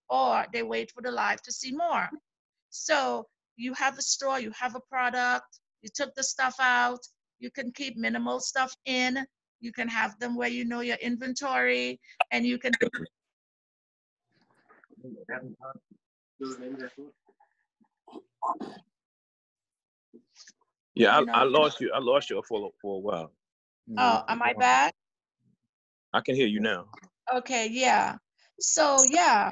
or they wait for the live to see more. So you have a store, you have a product, you took the stuff out, you can keep minimal stuff in, you can have them where you know your inventory, and you can. Yeah, I lost you. I lost you for a while. Oh, am I back? I can hear you now. Okay, yeah. So yeah,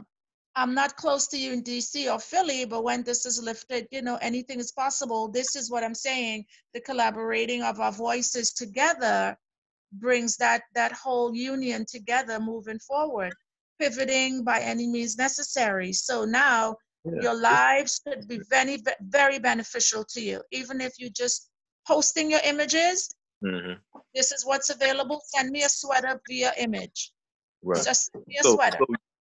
I'm not close to you in DC or Philly, but when this is lifted, you know, anything is possible. This is what I'm saying. The collaborating of our voices together brings that whole union together moving forward, pivoting by any means necessary. So now your lives could be very, very beneficial to you. Even if you just posting your images, this is what's available. Send me a sweater via image. Right. Just send me a sweater.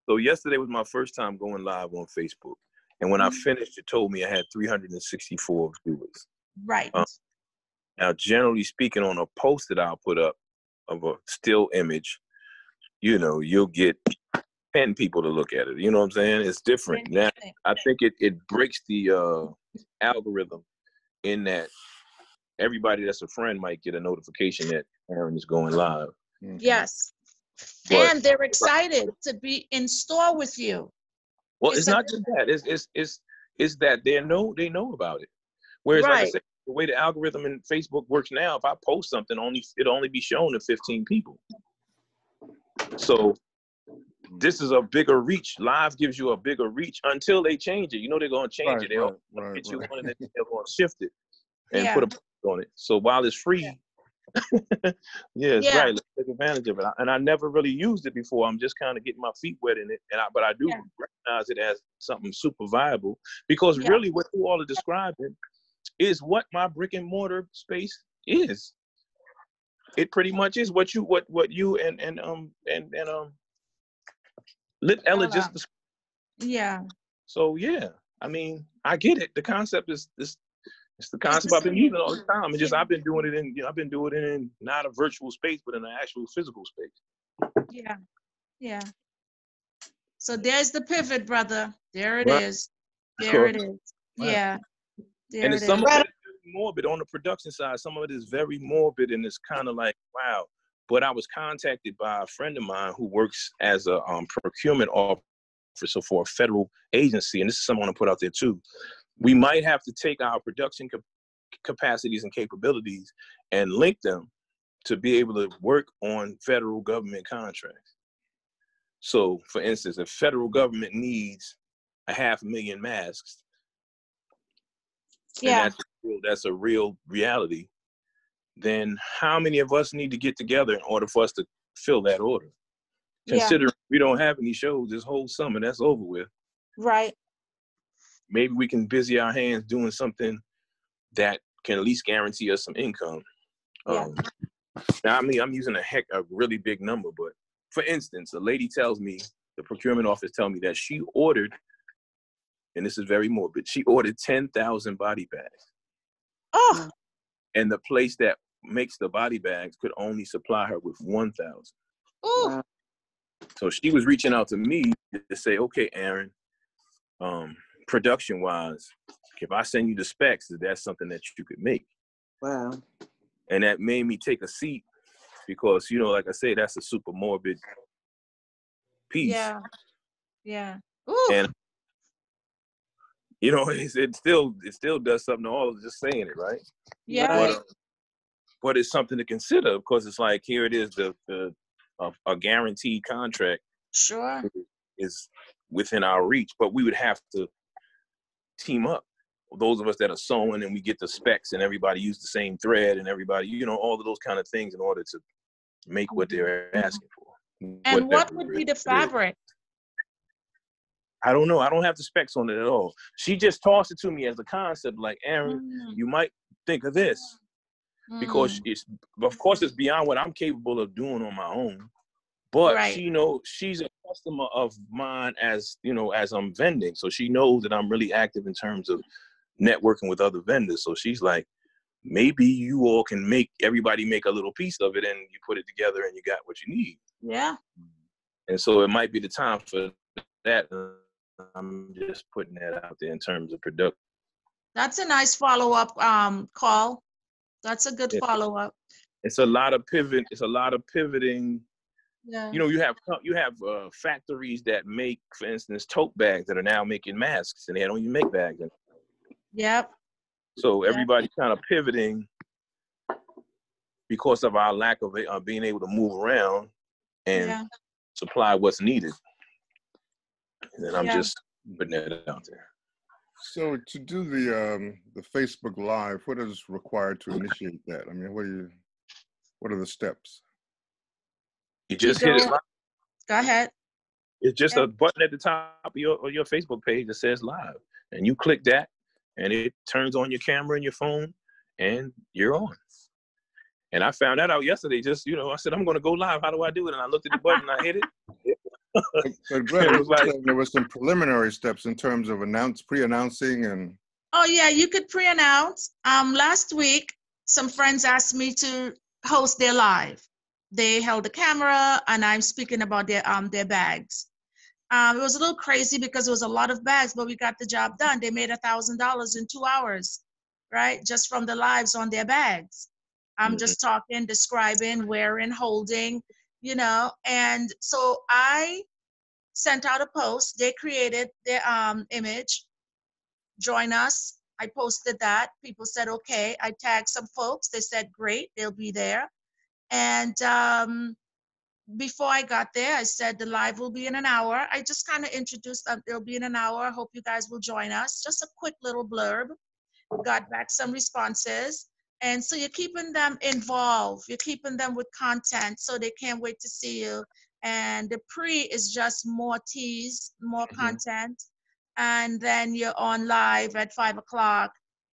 So yesterday was my first time going live on Facebook. And when I finished, it told me I had 364 viewers. Right. Now, generally speaking, on a post that I'll put up of a still image, you know, you'll get 10 people to look at it. You know what I'm saying? It's different. Now, I think it breaks the algorithm in that everybody that's a friend might get a notification that Aaron is going live. Yes. But, and they're excited to be in store with you. Well, it's not just that. It's that they know about it. Whereas, like I said, the way the algorithm in Facebook works now, if I post something, it'll only be shown to 15 people. So this is a bigger reach. Live gives you a bigger reach until they change it. You know they're going to change it. They'll get you on it and they're going to shift it and put a post on it. So while it's free, it's right. Let's take advantage of it. And I never really used it before. I'm just kind of getting my feet wet in it. But I do recognize it as something super viable because really what you all are describing is what my brick and mortar space is. It pretty much is what you and Lit Ella just described. Yeah. So yeah, I mean, I get it. The concept is it's the concept I've been using all the time. It's just I've been doing it in not a virtual space, but in an actual physical space. Yeah. Yeah. So there's the pivot, brother. There it is. There it is. Yeah. And it's some of it is very morbid on the production side. Some of it is very morbid, and it's kind of like, wow. But I was contacted by a friend of mine who works as a procurement officer for a federal agency, and this is something I want to put out there too. We might have to take our production capacities and capabilities and link them to be able to work on federal government contracts. So, for instance, if federal government needs 500,000 masks, and that's a real reality, then how many of us need to get together in order for us to fill that order? Considering we don't have any shows this whole summer, that's over with. Right. Maybe we can busy our hands doing something that can at least guarantee us some income. Now, I mean, I'm using a really big number, but for instance, a lady tells me, the procurement office tells me that she ordered, and this is very morbid, she ordered 10,000 body bags. Oh. And the place that makes the body bags could only supply her with 1,000. Oh. So she was reaching out to me to say, okay, Aaron, production-wise, if I send you the specs, is that something that you could make? Wow. And that made me take a seat because, you know, like I say, that's a super morbid piece. Yeah. Yeah. Ooh. And You know, it still does something to all of just saying it, right? Yeah. But it's something to consider, because it's like, here it is, a guaranteed contract. Sure. Is within our reach, but we would have to team up. Those of us that are sewing and we get the specs and everybody use the same thread and everybody, you know, all of those kind of things in order to make what they're asking for. And what would be the fabric? I don't know. I don't have the specs on it at all. She just tossed it to me as a concept, like, Aaron, you might think of this, because of course it's beyond what I'm capable of doing on my own. But she knows, she's a customer of mine, as you know, as I'm vending. So she knows that I'm really active in terms of networking with other vendors. So she's like, maybe you all can everybody make a little piece of it, and you put it together and you got what you need. Yeah. And so it might be the time for that. I'm just putting that out there in terms of production. That's a nice follow-up call. That's a good follow-up. It's a lot of pivoting. Yeah. You know, you have factories that make, for instance, tote bags that are now making masks, and they don't even make bags. Yep. So everybody's kind of pivoting because of our lack of being able to move around and supply what's needed. And I'm just putting that out there. So to do the Facebook Live, what is required to initiate that? I mean, what are the steps? You just hit it live. Go ahead. It's just a button at the top of your Facebook page that says live. And you click that, and it turns on your camera and your phone, and you're on. And I found that out yesterday. Just, you know, I said, I'm going to go live. How do I do it? And I looked at the button, and I hit it. But Greg, there were some preliminary steps in terms of pre-announcing and. Oh yeah, you could pre-announce. Last week, some friends asked me to host their live. They held the camera, and I'm speaking about their bags. It was a little crazy because it was a lot of bags, but we got the job done. They made $1,000 in 2 hours, right? Just from the lives on their bags. I'm just talking, describing, wearing, holding, you know. And so I sent out a post. They created their image. Join us. I posted that. People said, okay. I tagged some folks. They said, great, they'll be there. And before I got there, I said the live will be in an hour. I just kind of introduced them. It'll be in an hour. I hope you guys will join us. Just a quick little blurb. Got back some responses. And so you're keeping them involved. You're keeping them with content so they can't wait to see you. And the pre is just more tease, more content. And then you're on live at 5 o'clock.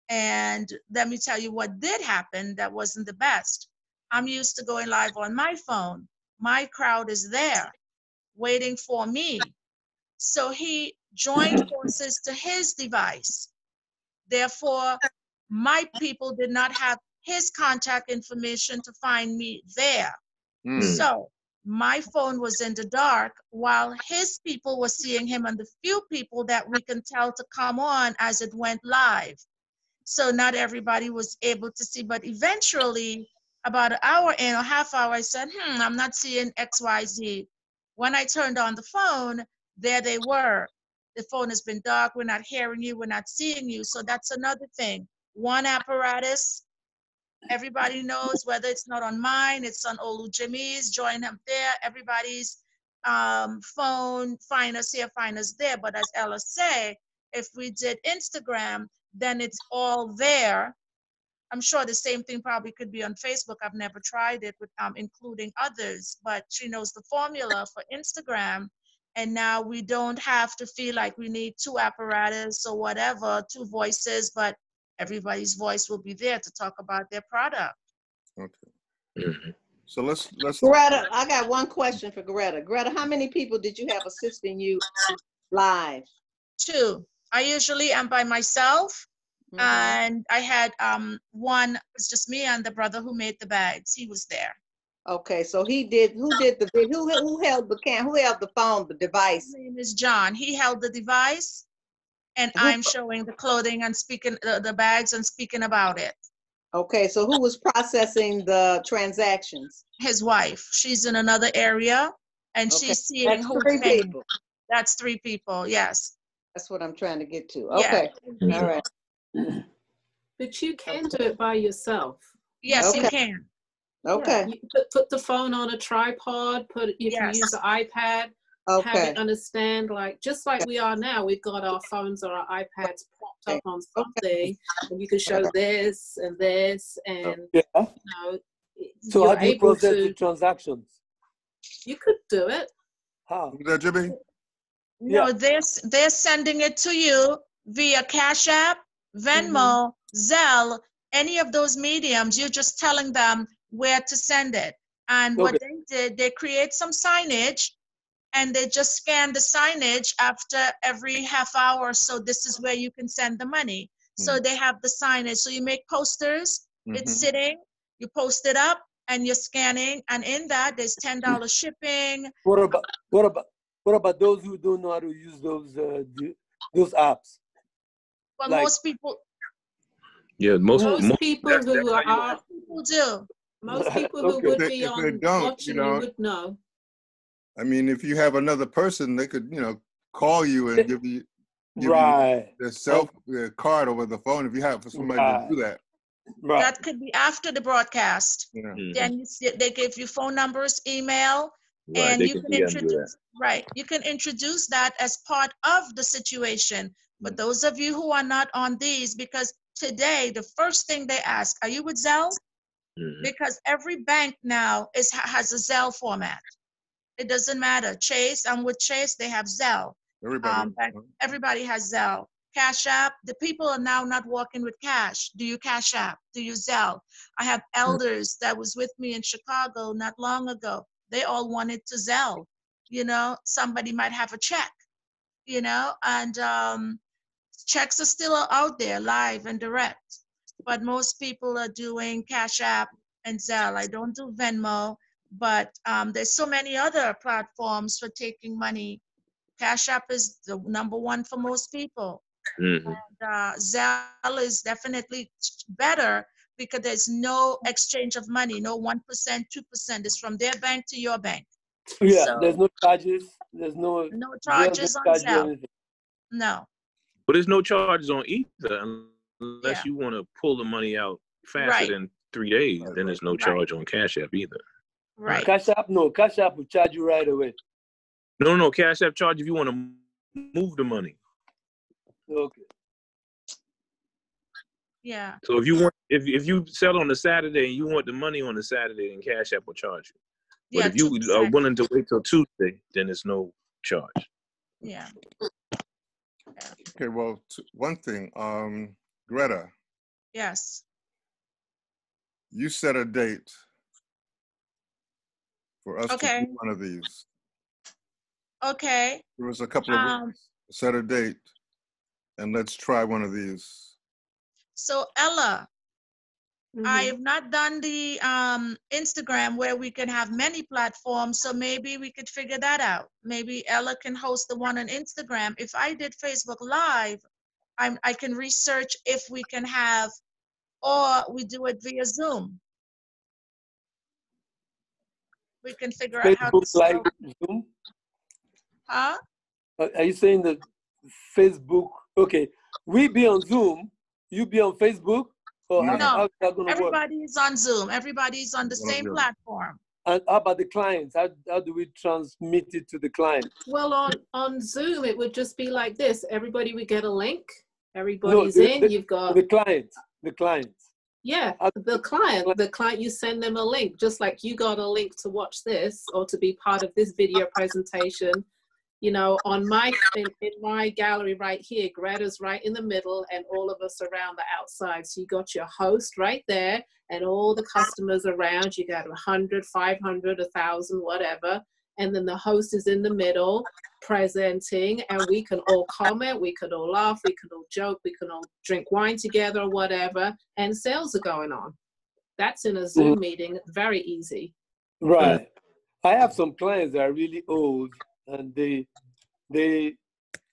And let me tell you what did happen that wasn't the best. I'm used to going live on my phone. My crowd is there waiting for me. So he joined forces to his device. Therefore, my people did not have his contact information to find me there. So my phone was in the dark while his people were seeing him and the few people that we can tell to come on as it went live. So not everybody was able to see, but eventually about an hour and a half hour, I said, I'm not seeing XYZ. When I turned on the phone, there they were. The phone has been dark. We're not hearing you. We're not seeing you. So that's another thing. One apparatus, everybody knows, whether it's not on mine, it's on Olu Jimmy's, join them there. Everybody's phone, find us here, find us there. But as Ella say, if we did Instagram, then it's all there. I'm sure the same thing probably could be on Facebook. I've never tried it with including others, but she knows the formula for Instagram. And now we don't have to feel like we need two apparatus or whatever, two voices, but everybody's voice will be there to talk about their product. Okay. So let's. Greta, I got one question for Greta. Greta, how many people did you have assisting you live? 2. I usually am by myself. And I had one, it's just me and the brother who made the bags. He was there. Okay, so he did. Who did the who held the who held the phone, the device? His name is John. He held the device, and I'm showing the clothing and speaking the bags and speaking about it. Okay, so who was processing the transactions? His wife. She's in another area, and she's seeing who's paying. That's 3 people. Yes. That's what I'm trying to get to. Yeah. Okay. All right. But you can do it by yourself. Yes, you Okay. can. Okay. Yeah, you put the phone on a tripod, you can use the iPad, have Okay. it understand, like, just like we are now, we've got our phones or our iPads propped up on something, and you can show this, and Yeah. you know, So how do you process the transactions? You could do it. How? Is that Jimmy? No, Yeah. they're sending it to you via Cash App, Venmo, Zelle, any of those mediums. You're just telling them where to send it. And what they did, they create some signage, and they just scan the signage after every half hour or so. This is where you can send the money. So they have the signage. So you make posters, it's sitting, you post it up, and you're scanning, and in that there's $10 shipping. What about those who don't know how to use those apps? Well, Like, most people. Yeah, most people who are people do. Most people who would be on watching you would know. I mean, if you have another person, they could, call you and give you their card over the phone if you have for somebody to do that. Right. That could be after the broadcast. Yeah. Then they give you phone numbers, email, and you can introduce you can introduce that as part of the situation. But those of you who are not on these, because today the first thing they ask, are you with Zelle? Because every bank now has a Zelle format. It doesn't matter. Chase, I'm with Chase, they have Zelle. Everybody has Zelle. Cash App, the people are now not walking with cash. Do you Cash App? Do you Zelle? I have elders that was with me in Chicago not long ago. They all wanted to Zelle. Somebody might have a check, and checks are still out there, live and direct. But most people are doing Cash App and Zelle. I don't do Venmo, but there's so many other platforms for taking money. Cash App is the #1 for most people. And Zelle is definitely better because there's no exchange of money, no 1%, 2%. It's from their bank to your bank. Yeah, so, there's no charges. There's no charges on Zelle. No. But there's no charges on either unless you want to pull the money out faster than 3 days. Then there's no charge on Cash App either. Right. Cash App will charge you right away. No, Cash App charge if you want to move the money. Okay. Yeah. So if you sell on a Saturday and you want the money on the Saturday, then Cash App will charge you. But if you are willing to wait till Tuesday, then there's no charge. Yeah. Okay, well, one thing, Greta. Yes. You set a date for us to do one of these. Okay. There was a couple of weeks. Set a date, and let's try one of these. So Ella, I have not done the Instagram where we can have many platforms, so maybe we could figure that out. Maybe Ella can host the one on Instagram. If I did Facebook Live, I can research if we can have, or we do it via Zoom. We can figure out how to Live Zoom? Huh? Are you saying that Facebook? Okay, we be on Zoom, you be on Facebook? Or no, everybody is on Zoom. Everybody's on the same platform. And how about the clients? How do we transmit it to the client? Well, on Zoom, it would just be like this. Everybody would get a link. Everybody's in. You've got the clients. Yeah, the client, you send them a link, just like you got a link to watch this or to be part of this video presentation. On in my gallery right here, Greta's right in the middle and all of us around the outside. So you got your host right there and all the customers around. You got 100, 500, 1,000, whatever. And then the host is in the middle presenting, and we can all comment, we could all laugh, we could all joke, we can all drink wine together or whatever, and sales are going on. That's in a Zoom meeting, very easy. Right. I have some clients that are really old, and they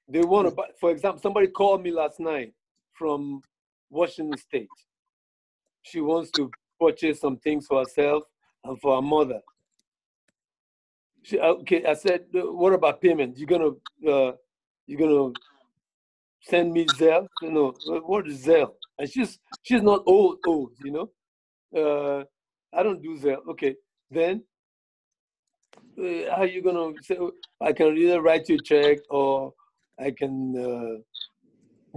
want to buy. For example, somebody called me last night from Washington State. She wants to purchase some things for herself and for her mother. Okay, I said, what about payment? You're gonna send me Zelle. You know, what is Zelle? And she's not old, you know. I don't do Zelle. Okay, then how you gonna say? I can either write you a check or I can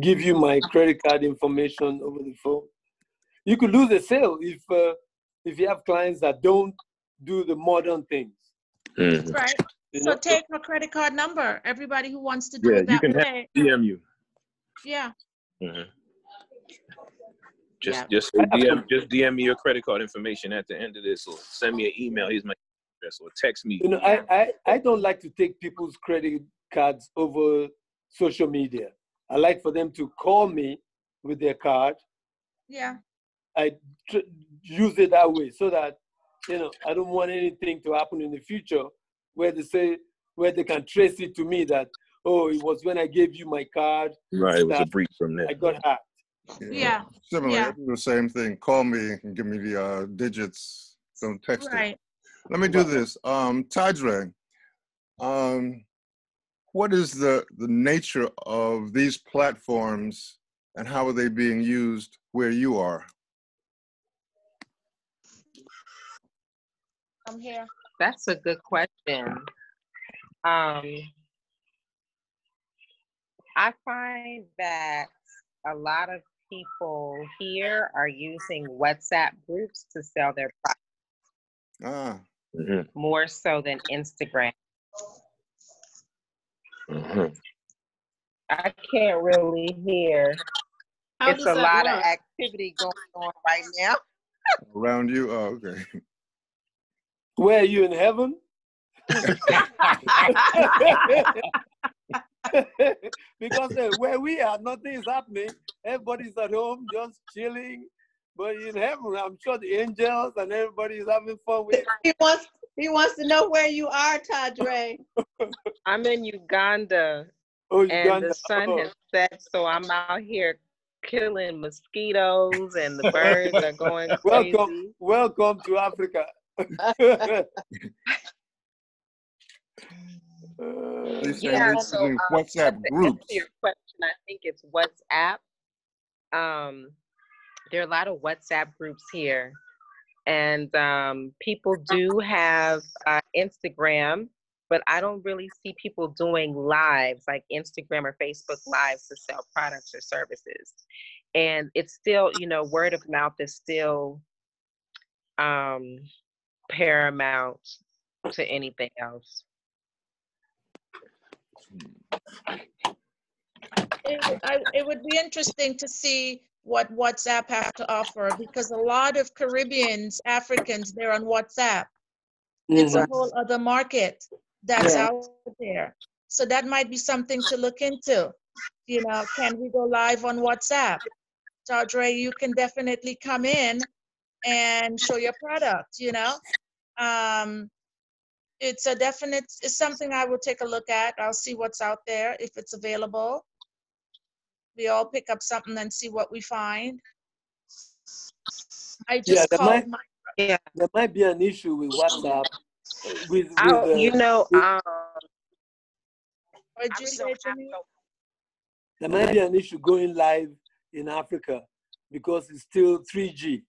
give you my credit card information over the phone. You could lose a sale if you have clients that don't do the modern things. Right. You So know? take her credit card number. Everybody who wants to do Yeah, it you that can have way. DM you. Yeah. Just Yeah. say DM me your credit card information at the end of this, or send me an email. Here's my address, or text me. You know, I don't like to take people's credit cards over social media. I like for them to call me with their card. Yeah. I use it that way so that, you know, I don't want anything to happen in the future where they can trace it to me that, oh, it was when I gave you my card. Right, it was a breach from there. I got hacked. Yeah. Similarly, Yeah. I do the same thing. Call me and give me the digits. Don't text Right. it. Let me do this. Tadre, what is the nature of these platforms and how are they being used where you are? I'm here. That's a good question. I find that a lot of people here are using WhatsApp groups to sell their products. More so than Instagram. I can't really hear. It's a lot of activity going on right now. Around you? Oh, okay. Where are you, in heaven? Because where we are, nothing is happening. Everybody's at home, just chilling. But in heaven, I'm sure the angels and everybody is having fun with it. He wants to know where you are, Tadre. I'm in Uganda. Oh, and the sun has set, so I'm out here killing mosquitoes, and the birds are going crazy. Welcome to Africa. Yeah, so WhatsApp to groups. answer your question, I think it's WhatsApp. There are a lot of WhatsApp groups here, and people do have Instagram, but I don't really see people doing lives like Instagram or Facebook lives to sell products or services. And it's still, you know, word of mouth is still paramount to anything else. It would be interesting to see what WhatsApp have to offer, because a lot of Caribbeans, Africans, they're on WhatsApp. It's a whole other market that's out there. So that might be something to look into. You know, can we go live on WhatsApp? Tadre, you can definitely come in and show your product, you know. It's something I will take a look at. I'll see what's out there, if it's available. We all pick up something and see what we find. I just called there might be an issue with WhatsApp. There might be an issue going live in Africa because it's still 3G.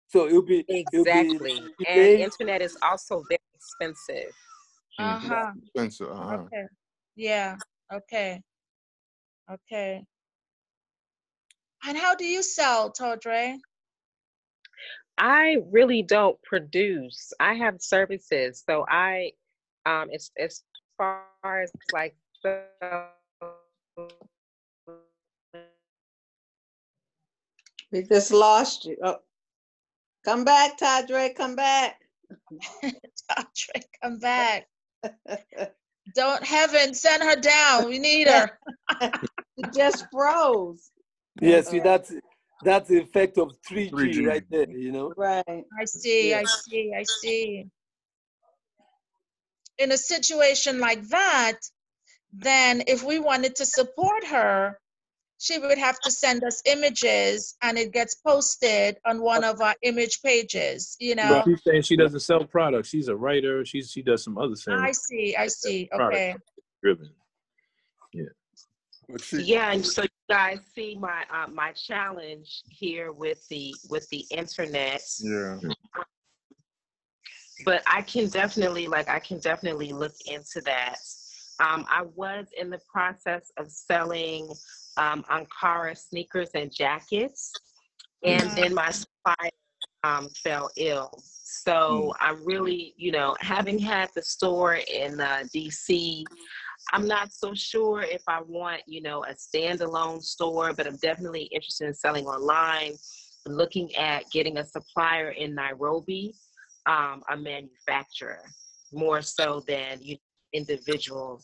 So it'll be exactly. And internet is also very expensive. Expensive. Okay. Yeah. Okay. Okay. And how do you sell, Tadre? I really don't produce. I have services. So I, it's as far as like. We just lost you. Oh. Come back, Tadre, come back. Tadre, come back. Don't heaven send her down. We need her. She just froze. Yeah, see, that's the effect of 3G right there, you know? Right. I see. In a situation like that, then if we wanted to support her, she would have to send us images and it gets posted on one of our image pages, you know? But she's saying she doesn't sell products. She's a writer. She does some other things. I see. Okay. Driven. Yeah. Yeah, and so you guys see my my challenge here with the internet. Yeah. But I can definitely look into that. I was in the process of selling Ankara sneakers and jackets, and then my supplier fell ill. So I'm really, having had the store in DC, I'm not so sure if I want, a standalone store, but I'm definitely interested in selling online. I'm looking at getting a supplier in Nairobi, a manufacturer, more so than individual.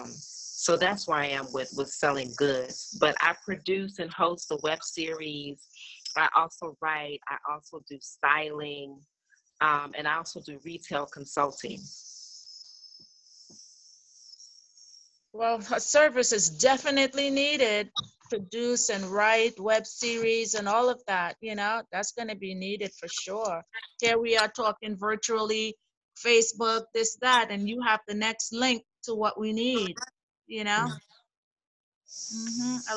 So that's where I am with selling goods. But I produce and host a web series. I also write. I also do styling, and I also do retail consulting. Well, her service is definitely needed. Produce and write web series and all of that, that's going to be needed for sure. Here we are talking virtually, Facebook, this, that, and you have the next link to what we need, I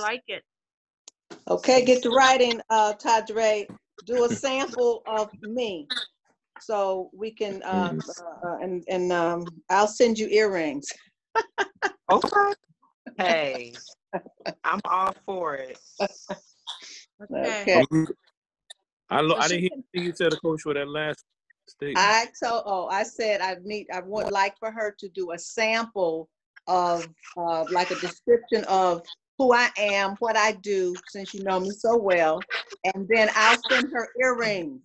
like it. Okay, get to writing, Tadre. Do a sample of me, so we can, and I'll send you earrings. Okay. Hey, I'm all for it. Okay. I didn't hear you tell the coach for that last statement. I said I would like for her to do a sample of like a description of who I am, what I do, since you know me so well, and then I'll send her earrings.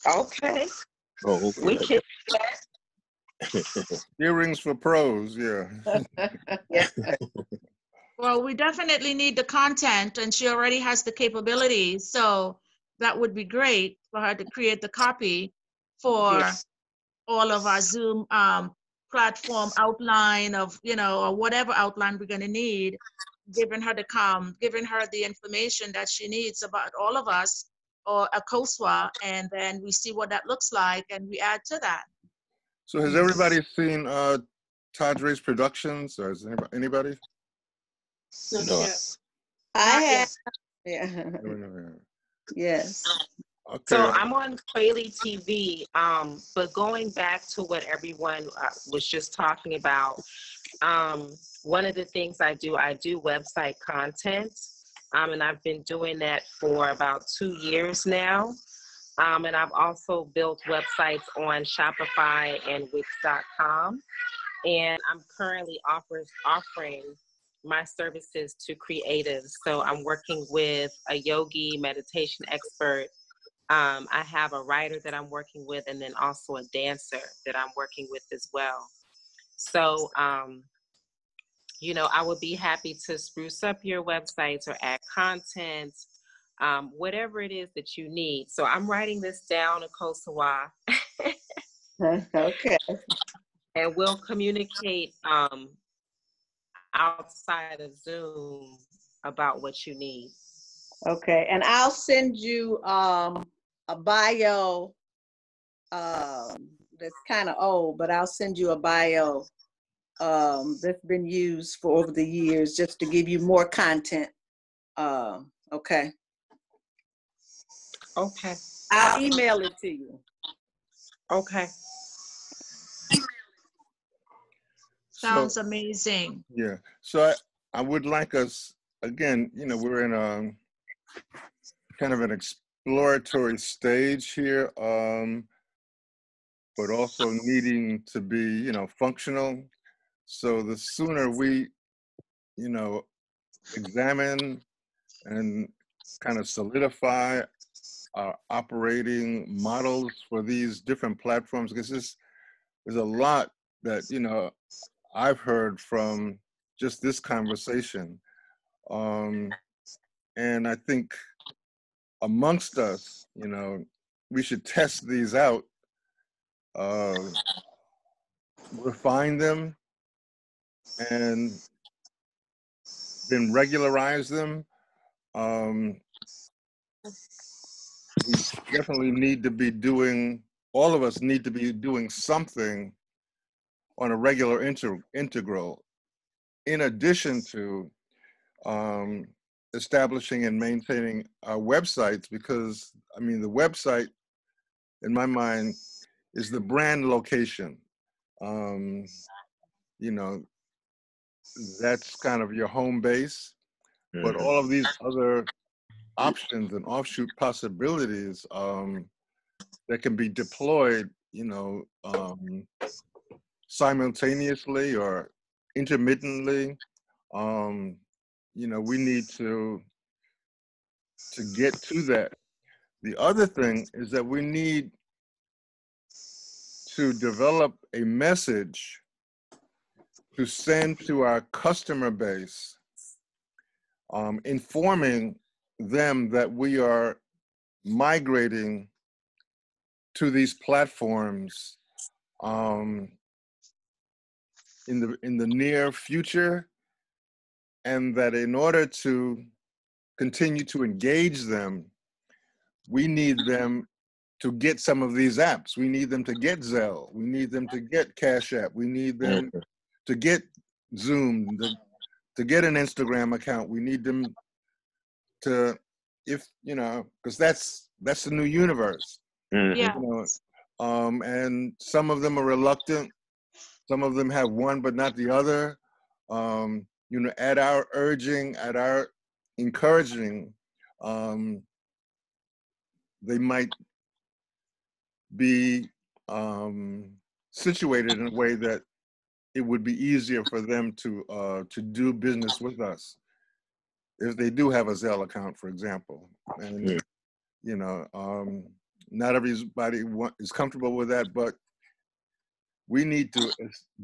Okay. Oh, okay. We can. Earrings for pros, yeah. Yeah. Well, we definitely need the content, and she already has the capabilities, so that would be great for her to create the copy for all of our Zoom platform outline of, or whatever outline we're going to need, giving her the information that she needs about all of us, or a COSWA, and then we see what that looks like and we add to that. So has everybody seen Tadre's productions, or has anybody? No. I have. Yeah. Yes. Okay. So I'm on Quayle TV, but going back to what everyone was just talking about, one of the things I do website content, and I've been doing that for about 2 years now. And I've also built websites on Shopify and Wix.com. And I'm currently offering my services to creatives. So I'm working with a yogi meditation expert. I have a writer that I'm working with, and then also a dancer that I'm working with as well. So, I would be happy to spruce up your websites or add content, whatever it is that you need. So I'm writing this down, Akosawa. Okay. And we'll communicate outside of Zoom about what you need. Okay, and I'll send you a bio that's kind of old, but I'll send you a bio that's been used for over the years, just to give you more content. Okay. Okay. I'll email it to you. Okay. Sounds amazing. Yeah. So I would like us, again, we're in a kind of an exploratory stage here, but also needing to be, functional. So the sooner we, examine and kind of solidify our operating models for these different platforms, because there's a lot that, I've heard from just this conversation. And I think amongst us, we should test these out, refine them, and then regularize them. We definitely need to be all of us need to be doing something on a regular integral. in addition to establishing and maintaining our websites, because I mean, the website, in my mind, is the brand location. You know, that's kind of your home base, but all of these other options and offshoot possibilities that can be deployed, you know, simultaneously or intermittently. You know, we need to get to that. The other thing is that we need to develop a message to send to our customer base, informing them that we are migrating to these platforms in the near future, and that in order to continue to engage them, we need them to get some of these apps. We need them to get Zelle. We need them to get Cash App. We need them to get Zoom, to get an Instagram account. We need them to, if, you know, because that's the new universe. Yeah. You know, and some of them are reluctant. Some of them have one but not the other. You know, at our urging, at our encouraging, they might be situated in a way that it would be easier for them to do business with us if they do have a Zelle account, for example. And you know, not everybody is comfortable with that, but we need to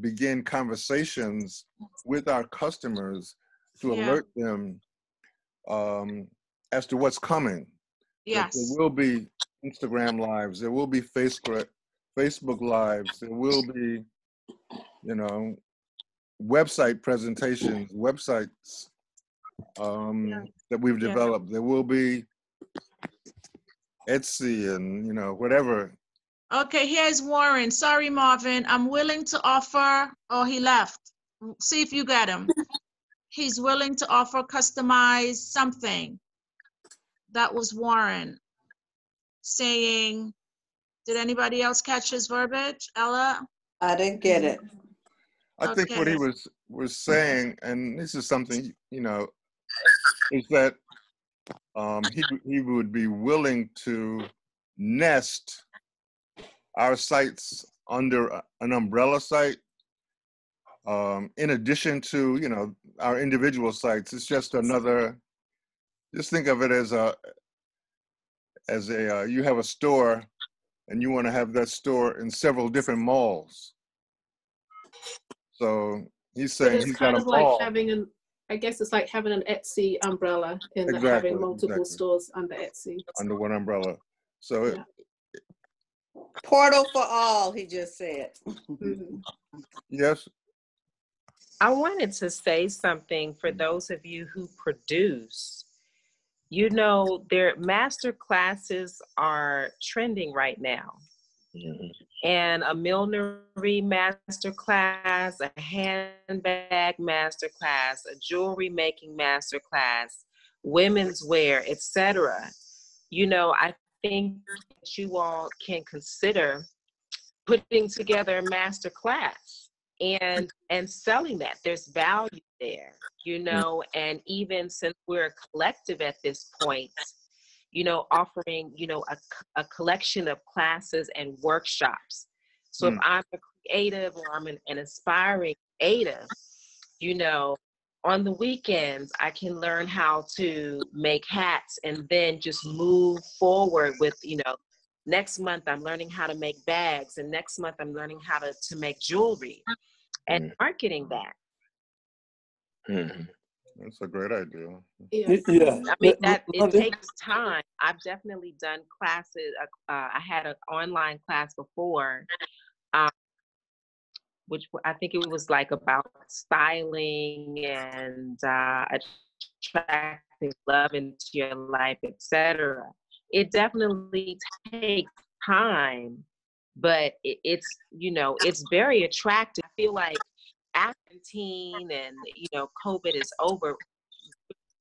begin conversations with our customers to alert them as to what's coming. Yes. There will be Instagram lives, there will be Facebook lives, there will be, you know, website presentations, websites that we've developed. There will be Etsy and, you know, whatever. Okay, here's Warren. Sorry, Marvin. I'm willing to offer, oh, he left. See if you get him. He's willing to offer customized something. That was Warren saying, did anybody else catch his verbiage? Ella? I didn't get it. I think what he was saying, and this is something, you know, is that he would be willing to nest our sites under an umbrella site, in addition to, you know, our individual sites. It's just another, just think of it as you have a store and you want to have that store in several different malls. So he's saying he's got a mall. Like having I guess it's like having an Etsy umbrella and having multiple stores under Etsy. Under one umbrella. So portal for all, he just said. Yes. I wanted to say something for those of you who produce. You know, their master classes are trending right now. And a millinery master class, a handbag master class, a jewelry making master class, women's wear, etc. You know, I think that you all can consider putting together a master class and selling that. There's value there, you know, and even since we're a collective at this point, you know, offering, you know, a collection of classes and workshops. So if I'm a creative or I'm an aspiring creative, you know, on the weekends, I can learn how to make hats and then just move forward with, you know, next month I'm learning how to make bags, and next month I'm learning how to make jewelry and marketing that. That's a great idea. Yeah. I mean, that it takes time. I've definitely done classes. I had an online class before, which I think it was like about styling and attracting love into your life, etc. It definitely takes time, but it's, you know, it's very attractive. I feel like after quarantine and, COVID is over,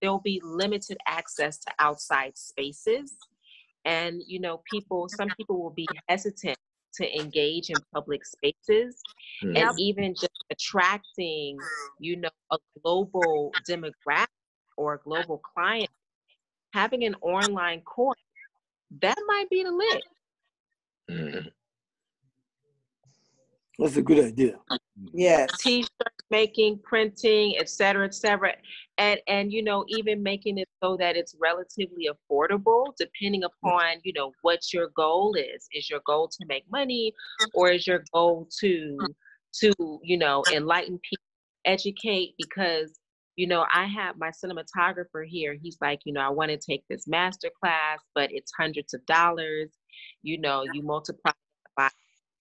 there'll be limited access to outside spaces. And, some people will be hesitant to engage in public spaces. And even just attracting, a global demographic or a global client, having an online course, that might be the lick. That's a good idea. Yes. T-shirt making, printing, et cetera, and even making it so that it's relatively affordable, depending upon what your goal is. Is your goal to make money, or is your goal to enlighten people, educate? Because I have my cinematographer here. He's like, I want to take this master class, but it's hundreds of dollars. You multiply by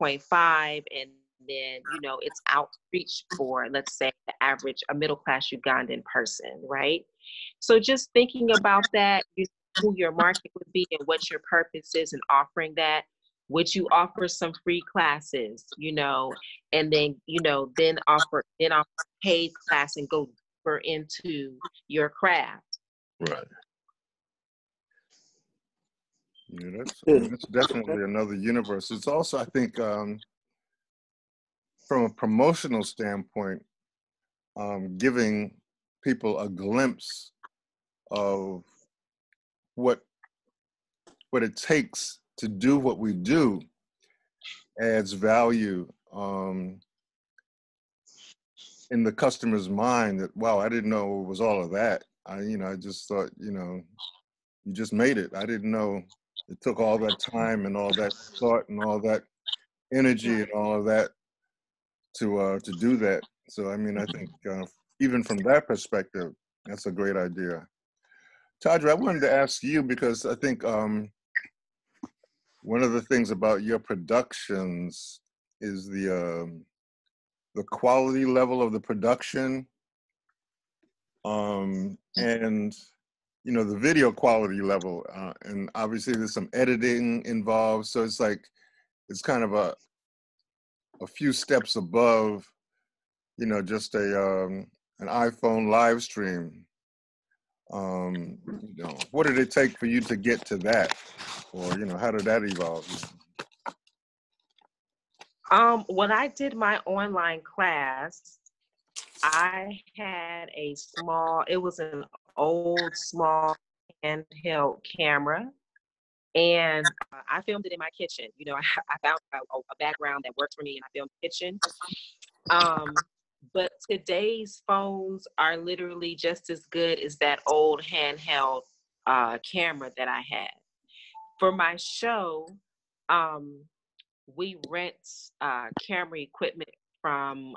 0.5, and then it's outreach for, let's say, the average a middle class Ugandan person, right? So just thinking about that, who your market would be and what your purpose is, and offering that. Would you offer some free classes, and then then offer paid class and go deeper into your craft? Right. Yeah, that's definitely another universe. It's also, I think, from a promotional standpoint, giving people a glimpse of what it takes to do what we do adds value in the customer's mind. That, wow, I didn't know it was all of that. I just thought, you just made it. I didn't know it took all that time and all that thought and all that energy and all of that to do that. So I think even from that perspective, that's a great idea. Tadra, I wanted to ask you, because I think one of the things about your productions is the quality level of the production, and the video quality level, and obviously there's some editing involved. So it's like it's kind of a few steps above, just an iPhone live stream. What did it take for you to get to that, or how did that evolve? When I did my online class, I had it was an old small handheld camera, and I filmed it in my kitchen. I found a background that worked for me, and I filmed the kitchen. But today's phones are literally just as good as that old handheld camera that I had. For my show, we rent camera equipment from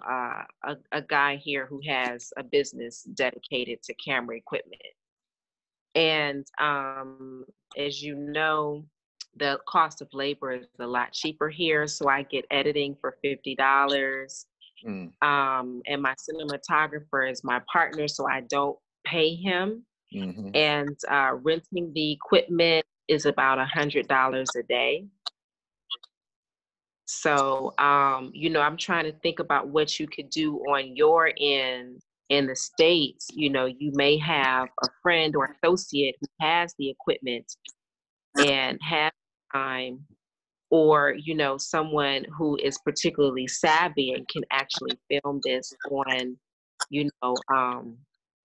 a guy here who has a business dedicated to camera equipment. And as you know, the cost of labor is a lot cheaper here. So I get editing for $50. And my cinematographer is my partner, so I don't pay him. And renting the equipment is about $100 a day. So, I'm trying to think about what you could do on your end in the States. You may have a friend or associate who has the equipment and has time, or, someone who is particularly savvy and can actually film this on,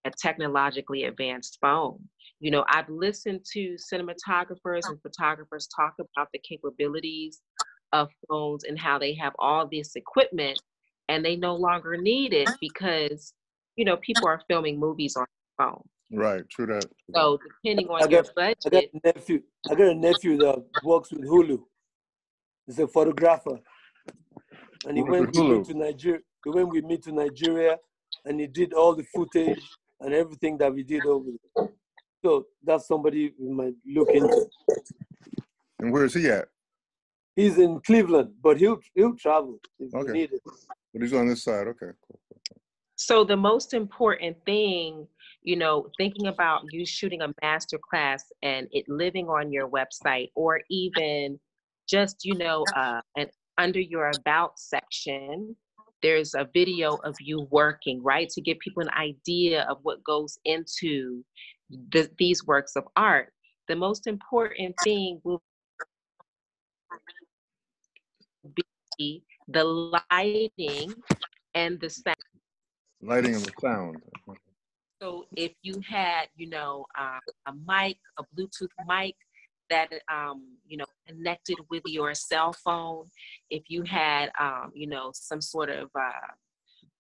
a technologically advanced phone. I've listened to cinematographers and photographers talk about the capabilities of phones and how they have all this equipment and they no longer need it because, people are filming movies on their phone. Right, true that. So depending on your budget. I got a nephew that works with Hulu. He's a photographer. And he went to Nigeria. When we meet to Nigeria, and he did all the footage and everything that we did over there. So that's somebody we might look into. And where is he at? He's in Cleveland, but he'll travel if we need it. But he's on this side. Okay, cool. So the most important thing, thinking about you shooting a master class and it living on your website, or even just, an under your about section, there's a video of you working, right? To give people an idea of what goes into these works of art. The most important thing will be the lighting and the sound. Lighting and the sound. So if you had, a mic, a Bluetooth mic that, connected with your cell phone, if you had, some sort of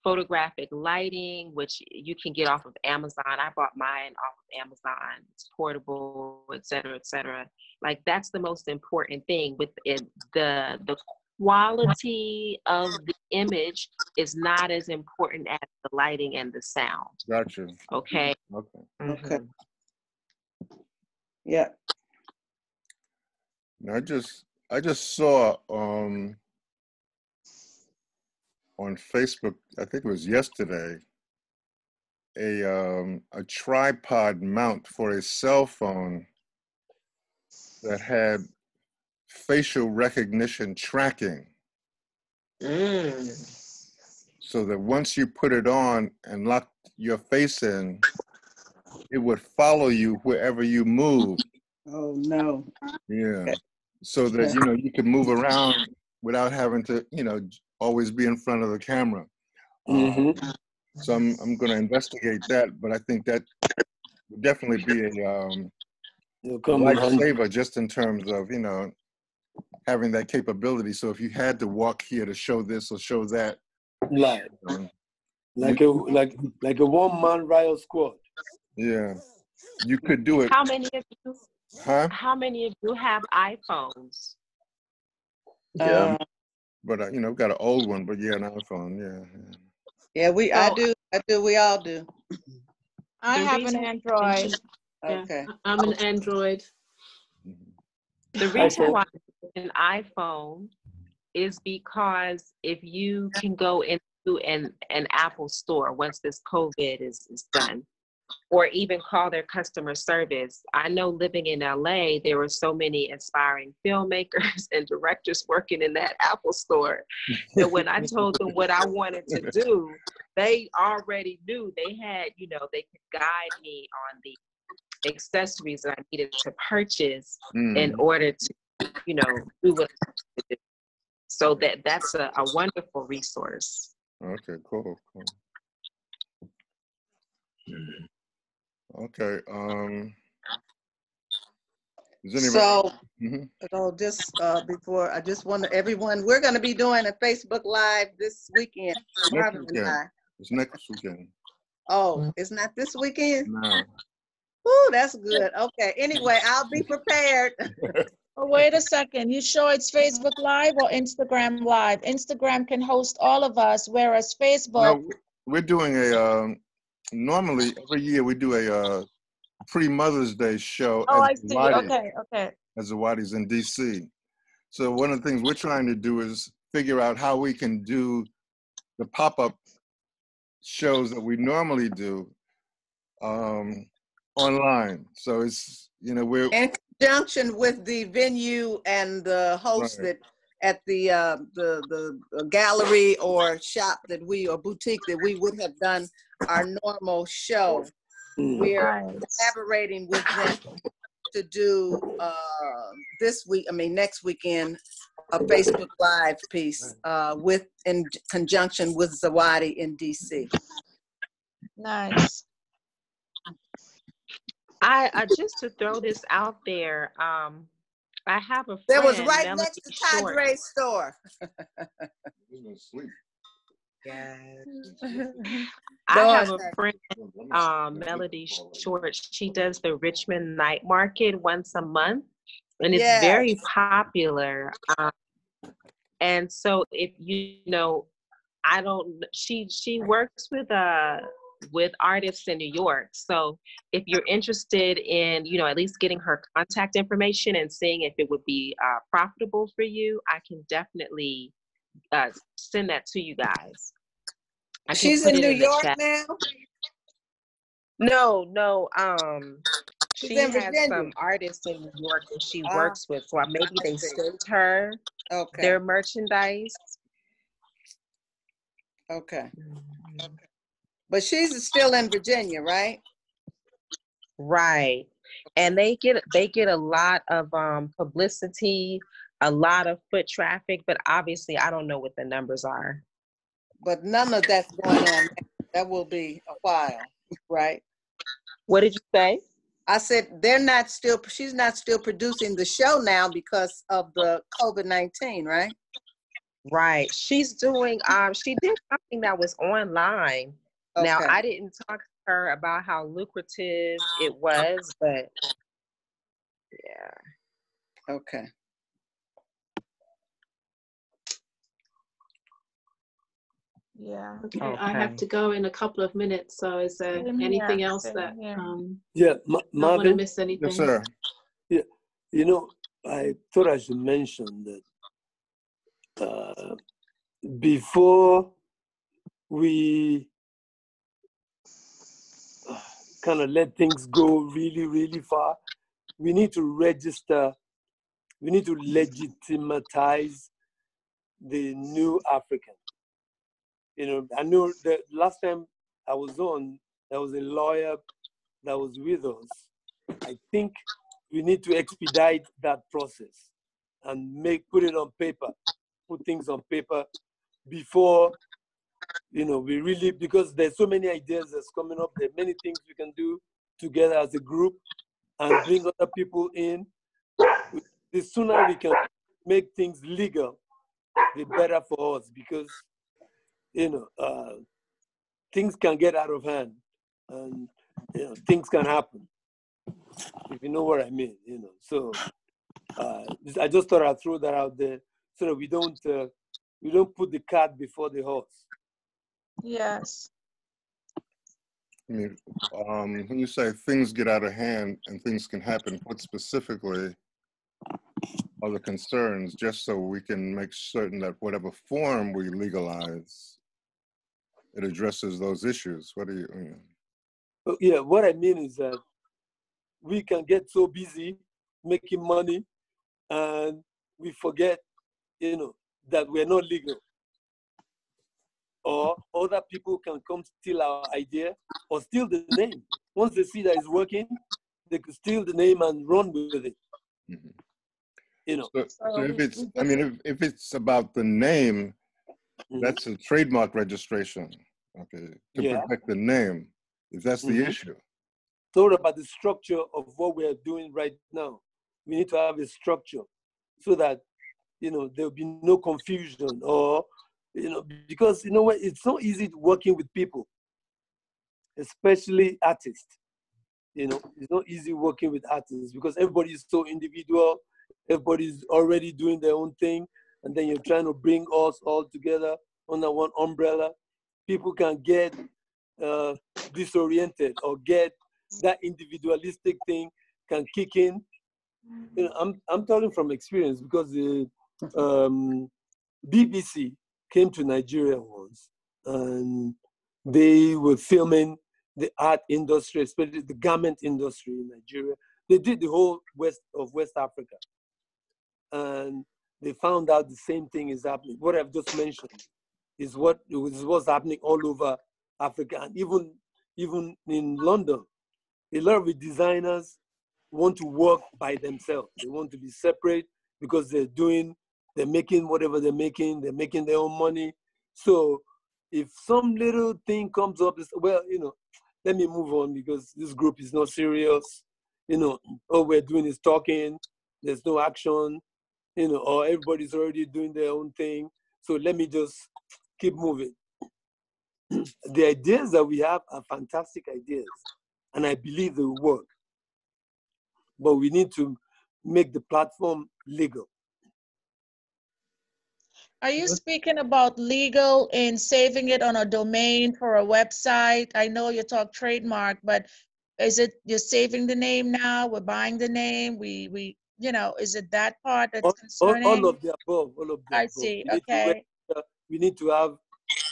photographic lighting, which you can get off of Amazon. I bought mine off of Amazon. It's portable, et cetera, et cetera. Like, that's the most important thing. With it, the quality of the image is not as important as the lighting and the sound. Gotcha. Okay. Okay. Okay. Yeah. Now, I just saw on Facebook, I think it was yesterday, a tripod mount for a cell phone that had facial recognition tracking. So that once you put it on and lock your face in, it would follow you wherever you move. Oh no. Yeah. So that, you could move around without having to, always be in front of the camera. So I'm going to investigate that, but I think that would definitely be a lifesaver, just in terms of, having that capability. So if you had to walk here to show this or show that, like a one-man riot squad. Yeah, you could do it. How many of you? Huh? How many of you have iPhones? Yeah. But I've got an old one, but yeah, an iPhone. Yeah. Yeah, I do. We all do. I have an Android. Okay. I'm an Android. The reason why an iPhone is because if you can go into an Apple store once this COVID is done, or even call their customer service. I know living in LA, there were so many inspiring filmmakers and directors working in that Apple store that when I told them what I wanted to do, they already knew. They had, they could guide me on the accessories that I needed to purchase in order to, do what I wanted to do. So that's a wonderful resource. Okay, cool. Okay. So, just before, I just want everyone, we're going to be doing a Facebook Live this weekend. Marvin and I. It's next weekend. Oh, it's not this weekend? No. Ooh, that's good. Okay. Anyway, I'll be prepared. Oh, wait a second. You sure it's Facebook Live or Instagram Live? Instagram can host all of us, whereas Facebook. No, we're doing normally every year we do a pre-Mother's Day show. Oh, I see. Okay. As the Waddies in DC. So one of the things we're trying to do is figure out how we can do the pop-up shows that we normally do online. So it's, we're in conjunction with the venue and the host that at the gallery or shop or boutique that we would have done our normal show. We're collaborating with them to do next weekend, a Facebook Live piece in conjunction with Zawadi in DC. Nice. I just to throw this out there, I have a friend. That was right Melody next to Tadre's store. Yes. I have a friend, Melody Short. She does the Richmond Night Market once a month, and it's very popular. And so, if she works with artists in New York. So if you're interested in, at least getting her contact information and seeing if it would be profitable for you, I can definitely send that to you guys. She's in New York now? No. She has Virginia. some artists in New York that she works with. So maybe they sent her their merchandise. Okay. But she's still in Virginia, right? Right. And they get a lot of publicity, a lot of foot traffic, but obviously I don't know what the numbers are. But none of that's going on now. That will be a while, right? What did you say? I said she's not still producing the show now because of the COVID-19, right? Right. She's doing she did something that was online. Okay. Now I didn't talk to her about how lucrative it was, but yeah. Okay. Yeah. Okay, I have to go in a couple of minutes. So is there anything else that yeah, don't want to Marvin? miss anything? Yes, sir. Yeah, you know, I thought I should mention that before we kind of let things go really, really far, we need to register, we need to legitimatize the new African. You know, I know the last time I was on, there was a lawyer that was with us. I think we need to expedite that process and put it on paper, put things on paper before, you know, we really, because there's so many ideas that's coming up, there are many things we can do together as a group and bring other people in. The sooner we can make things legal, the better for us, because, you know, things can get out of hand and, you know, things can happen, if you know what I mean, you know. So I just thought I'd throw that out there so that we don't put the cart before the horse. Yes. I mean, when you say things get out of hand and things can happen, what specifically are the concerns, just so we can make certain that whatever form we legalize, it addresses those issues? What do you? Yeah, what I mean is that we can get so busy making money and we forget, you know, that we're not legal. Or other people can come steal our idea or steal the name. Once they see that it's working, they could steal the name and run with it. Mm-hmm. You know. So if it's, I mean, if it's about the name, that's a trademark registration, okay, to protect the name, if that's the issue. It's not about the structure of what we're doing right now. We need to have a structure so that, you know, there'll be no confusion, or, you know, because, you know what, it's so easy working with people, especially artists. You know, it's not easy working with artists because everybody's so individual, everybody's already doing their own thing, and then you're trying to bring us all together under one umbrella. People can get disoriented, or get that individualistic thing can kick in. You know, I'm talking from experience, because the BBC came to Nigeria once, and they were filming the art industry, especially the garment industry in Nigeria. They did the whole west of West Africa, and they found out the same thing is happening. What I've just mentioned is what's happening all over Africa, and even in London. A lot of the designers want to work by themselves. They want to be separate because they're making whatever they're making their own money. So if some little thing comes up, well, you know, let me move on because this group is not serious. You know, all we're doing is talking. There's no action, you know, or everybody's already doing their own thing. So let me just keep moving. The ideas that we have are fantastic ideas, and I believe they will work. But we need to make the platform legal. Are you speaking about legal in saving it on a domain for a website? I know you talk trademark, but is it you're saving the name now? We're buying the name. We you know, is it that part that's concerning? All of the above. All of the I above. see. Okay. We need to have,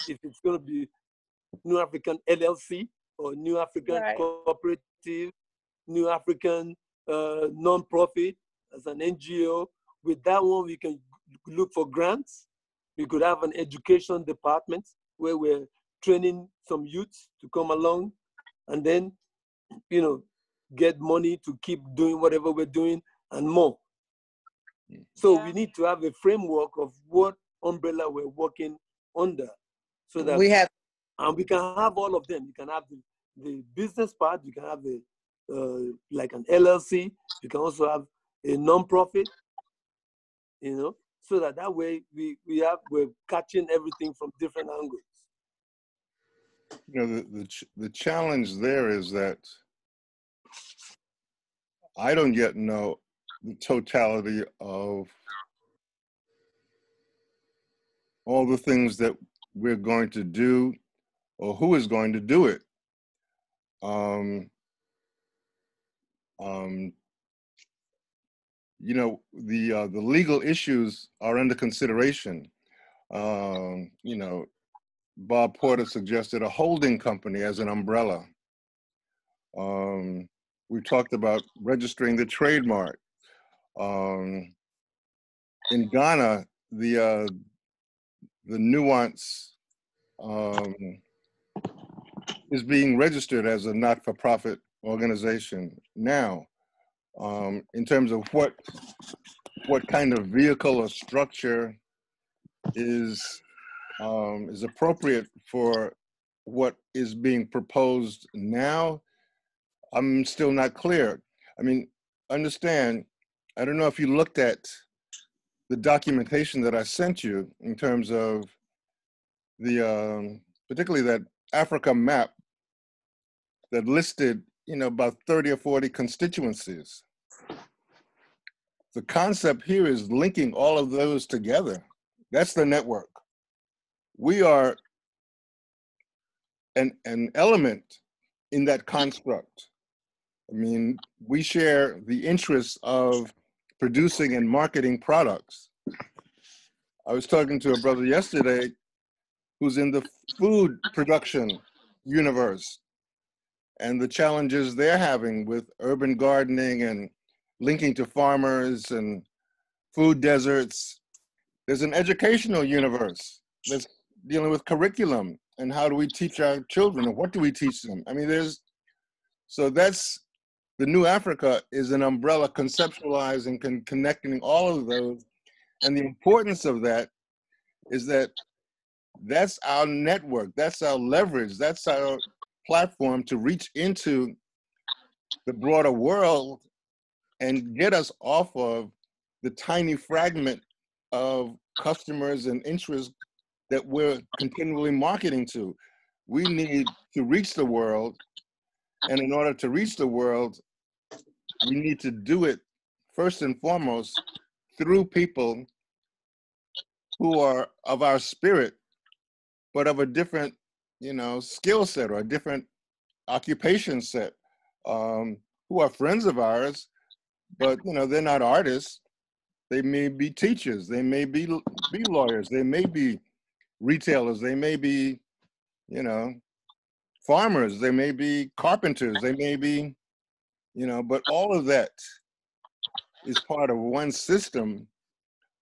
if it's going to be New African LLC or New African Cooperative, New African non-profit as an NGO. With that one, we can look for grants. We could have an education department where we're training some youths to come along and then, get money to keep doing whatever we're doing and more. So we need to have a framework of what umbrella we're working under, so that we can have all of them. You can have the business part, you can have the like an LLC, you can also have a non-profit, so that way we're catching everything from different angles. The challenge there is that I don't yet know the totality of all the things that we're going to do or who is going to do it. The legal issues are under consideration. Bob Porter suggested a holding company as an umbrella. We talked about registering the trademark. In Ghana, the Nuance is being registered as a not-for-profit organization now. In terms of what kind of vehicle or structure is appropriate for what is being proposed now, I'm still not clear. I mean, understand, I don't know if you looked at the documentation that I sent you in terms of the, particularly that Africa map that listed, about 30 or 40 constituencies. The concept here is linking all of those together. That's the network. We are an element in that construct. I mean, we share the interests of producing and marketing products. I was talking to a brother yesterday who's in the food production universe and the challenges they're having with urban gardening and linking to farmers and food deserts. There's an educational universe that's dealing with curriculum and how do we teach our children and what do we teach them? I mean, so that's, the New Africa is an umbrella conceptualizing and connecting all of those. And the importance of that is that's our network, that's our leverage, that's our platform to reach into the broader world and get us off of the tiny fragment of customers and interests that we're continually marketing to. We need to reach the world, and in order to reach the world, we need to do it first and foremost through people who are of our spirit, but of a different, skill set or a different occupation set, who are friends of ours, but they're not artists. They may be teachers, they may be lawyers, they may be retailers, they may be, farmers, they may be carpenters, they may be, but all of that is part of one system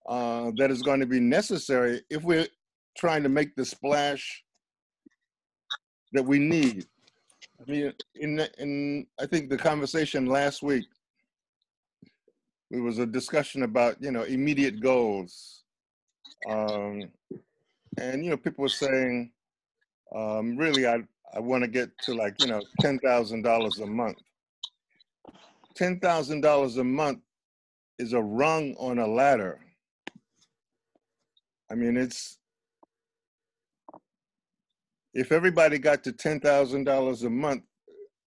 that is going to be necessary if we're trying to make the splash that we need. I mean, in I think the conversation last week, there was a discussion about, immediate goals. And, people were saying, really, I want to get to like, $10,000 a month. $10,000 a month is a rung on a ladder. I mean, if everybody got to $10,000 a month,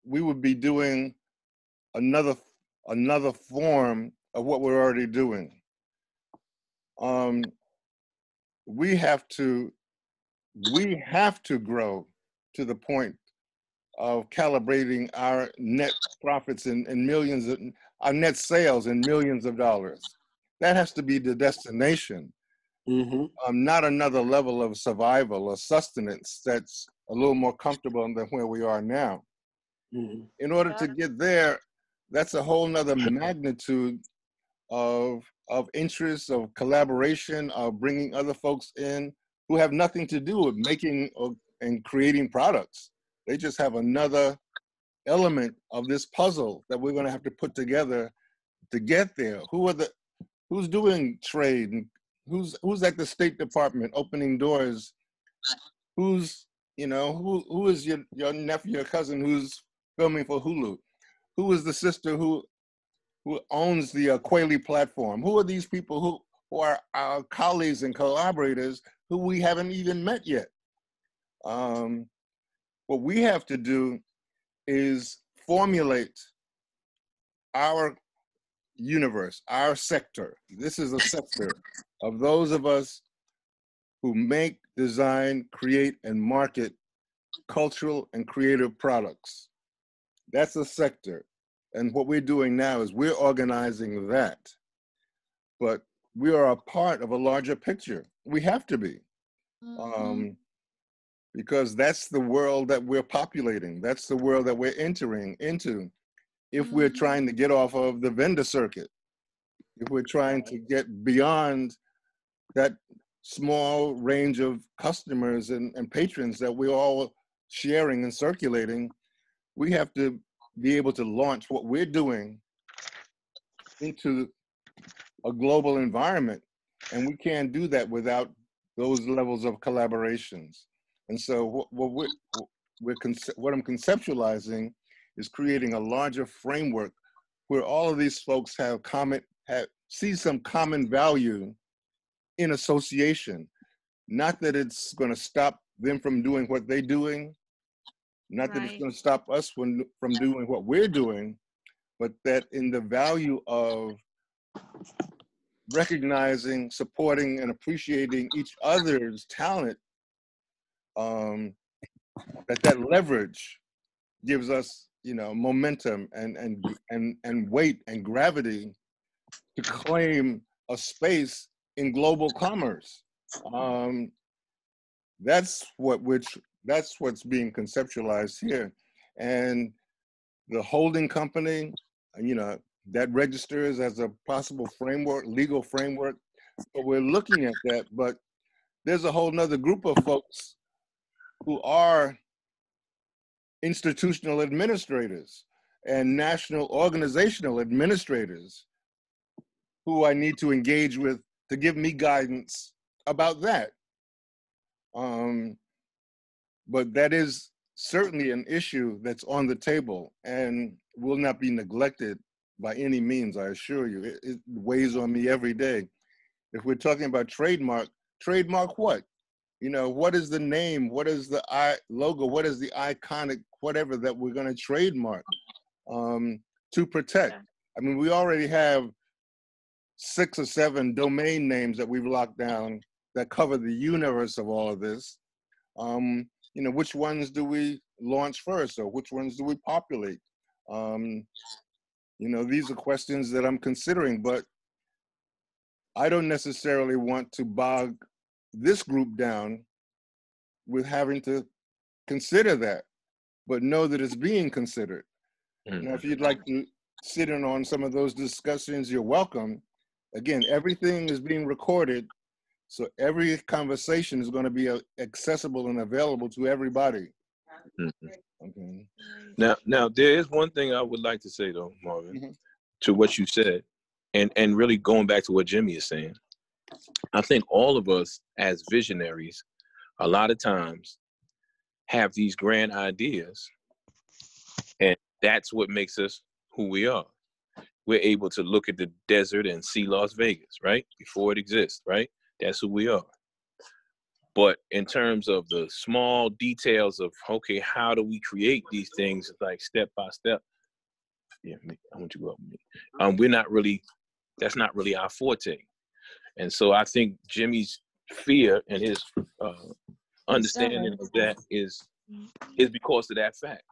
we would be doing another form of what we're already doing. We have to grow to the point of calibrating our net profits in millions, our net sales in millions of dollars. That has to be the destination. Not another level of survival or sustenance that's a little more comfortable than where we are now. In order to get there, that's a whole nother magnitude of interest, of collaboration, of bringing other folks in who have nothing to do with making and creating products. They just have another element of this puzzle that we're going to have to put together to get there. Who's doing trade, and who's at the State Department opening doors? Who's, you know, who is your nephew or cousin who's filming for Hulu? Who is the sister who owns the Quayle platform? Who are these people who are our colleagues and collaborators who we haven't even met yet? What we have to do is formulate our universe, our sector. This is a sector of those of us who make, design, create, and market cultural and creative products. That's a sector. And what we're doing now is we're organizing that. But we are a part of a larger picture. We have to be. Because that's the world that we're populating. That's the world that we're entering into. If we're trying to get off of the vendor circuit, if we're trying to get beyond that small range of customers and patrons that we're all sharing and circulating, we have to be able to launch what we're doing into a global environment. And we can't do that without those levels of collaborations. And so what I'm conceptualizing is creating a larger framework where all of these folks see some common value in association. Not that it's going to stop them from doing what they're doing, not that it's going to stop us from doing what we're doing, but that in the value of recognizing, supporting, and appreciating each other's talent, that leverage gives us, you know, momentum and weight and gravity to claim a space in global commerce. That's what's being conceptualized here. And the holding company, you know, that registers as a possible framework, legal framework. But we're looking at that, but there's a whole nother group of folks who are institutional administrators and national organizational administrators who I need to engage with to give me guidance about that. But that is certainly an issue that's on the table and will not be neglected by any means, I assure you. It weighs on me every day. If we're talking about trademark what? You know, what is the name? What is the logo? What is the iconic whatever that we're going to trademark to protect? I mean, we already have 6 or 7 domain names that we've locked down that cover the universe of all of this. You know, which ones do we launch first, or which ones do we populate? You know, these are questions that I'm considering, but I don't necessarily want to bog this group down with having to consider that, but know that it's being considered. Now, if you'd like to sit in on some of those discussions, you're welcome. Again, everything is being recorded, so every conversation is going to be accessible and available to everybody. Okay. Now, there is one thing I would like to say, though, Marvin, to what you said, and really going back to what Jimmy is saying. I think all of us as visionaries, a lot of times, have these grand ideas, and that's what makes us who we are. We're able to look at the desert and see Las Vegas, right? Before it exists, right? That's who we are. But in terms of the small details of, okay, how do we create these things, like step by step? Yeah, I want you to go up with me. We're not really, that's not really our forte. And so I think Jimmy's fear and his understanding of that is because of that fact.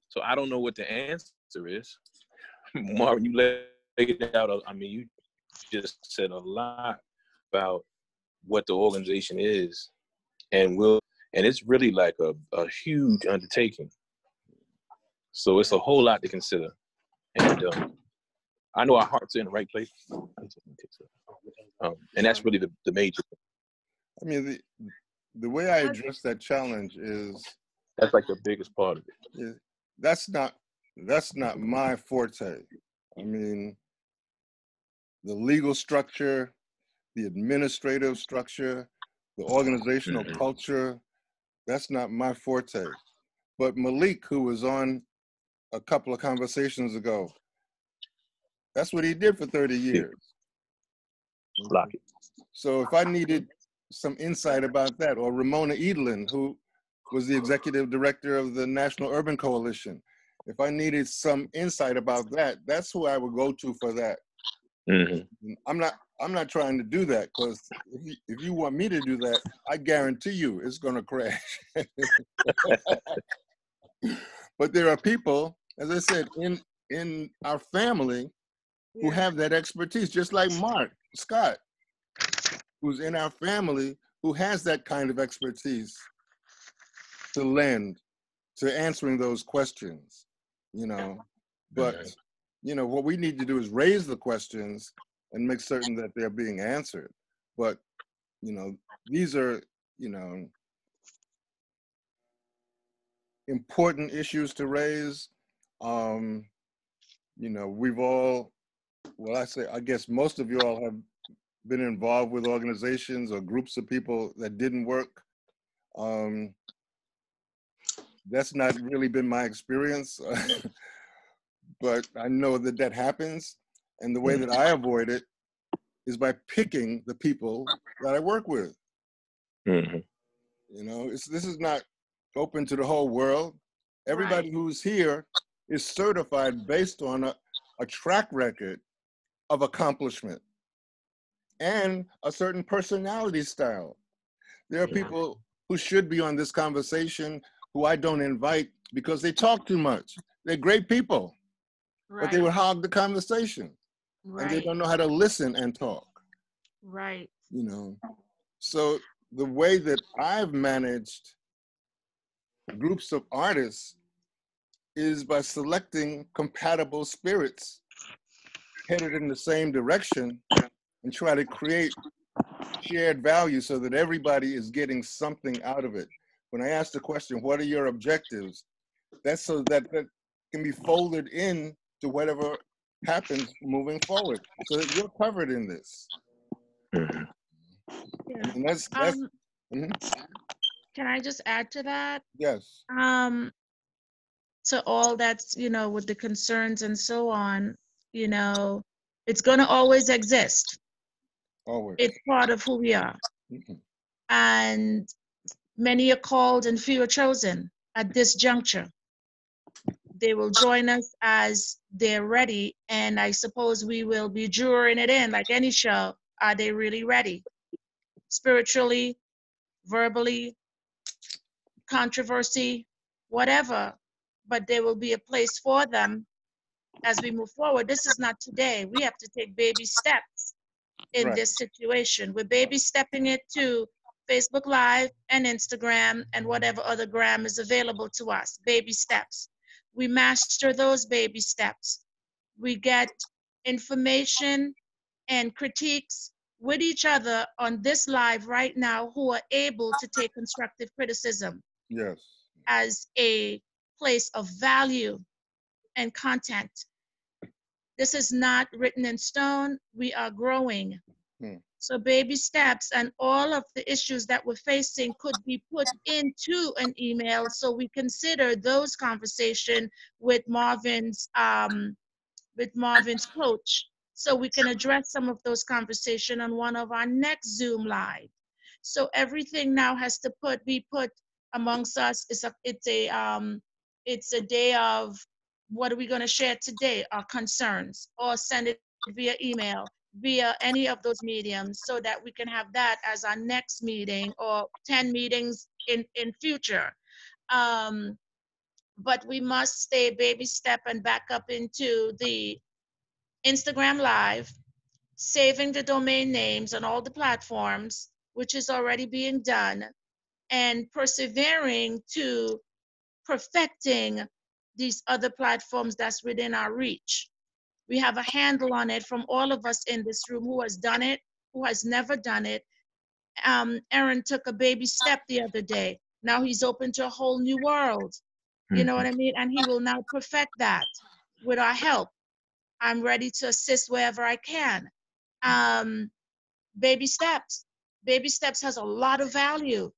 So I don't know what the answer is. Marvin, you laid it out. I mean, you just said a lot about what the organization is, and it's really like a huge undertaking. So it's a whole lot to consider. And I know our hearts are in the right place. And that's really the major thing. I mean, the way I address that challenge is That's like the biggest part of it. that's not my forte. I mean, the legal structure, the administrative structure, the organizational culture, that's not my forte. But Malik, who was on a couple of conversations ago, that's what he did for 30 years. Lock it. So if I needed some insight about that, or Ramona Edelin, who was the executive director of the National Urban Coalition, if I needed some insight about that, that's who I would go to for that. I'm not trying to do that, because if you want me to do that, I guarantee you it's going to crash. But there are people, as I said, in our family who have that expertise, just like Mark Scott, who's in our family, who has that kind of expertise to lend to answering those questions, you know. But, you know, what we need to do is raise the questions and make certain that they're being answered. But, you know, these are, you know, important issues to raise. You know, we've all, well, I guess most of you all have been involved with organizations or groups of people that didn't work. That's not really been my experience, but I know that that happens. And the way that I avoid it is by picking the people that I work with. You know, this is not open to the whole world. Everybody who's here is certified based on a track record of accomplishment and a certain personality style. There are people who should be on this conversation who I don't invite because they talk too much. They're great people, but they would hog the conversation, and they don't know how to listen and talk. You know, so the way that I've managed groups of artists is by selecting compatible spirits headed in the same direction and try to create shared value so that everybody is getting something out of it. When I ask the question, what are your objectives? That's so that can be folded in to whatever happens moving forward, so that you're covered in this. And that's Can I just add to that? Yes. To all that's, you know, with the concerns and so on, you know, it's going to always exist. Always. It's part of who we are. And many are called and few are chosen at this juncture. They will join us as they're ready. And I suppose we will be drawing it in like any show. Are they really ready? Spiritually, verbally, controversy, whatever. But there will be a place for them as we move forward. This is not today. We have to take baby steps in this situation. We're baby stepping it to Facebook Live and Instagram and whatever other gram is available to us. Baby steps. We master those baby steps. We get information and critiques with each other on this live right now who are able to take constructive criticism as a place of value and content. This is not written in stone. We are growing. So baby steps and all of the issues that we're facing could be put into an email, so we consider those conversations with Marvin's coach, so we can address some of those conversations on one of our next Zoom live. So everything now has to be put amongst us. It's a day of, what are we going to share today? Our concerns, or send it via email, via any of those mediums, so that we can have that as our next meeting or 10 meetings in future. But we must stay baby step and back up into the Instagram Live, saving the domain names on all the platforms, which is already being done, and persevering to perfecting these other platforms that's within our reach. We have a handle on it from all of us in this room who has done it, who has never done it, Aaron took a baby step the other day. Now he's open to a whole new world. You know what I mean? And he will now perfect that with our help. I'm ready to assist wherever I can. Baby steps. Baby steps has a lot of value.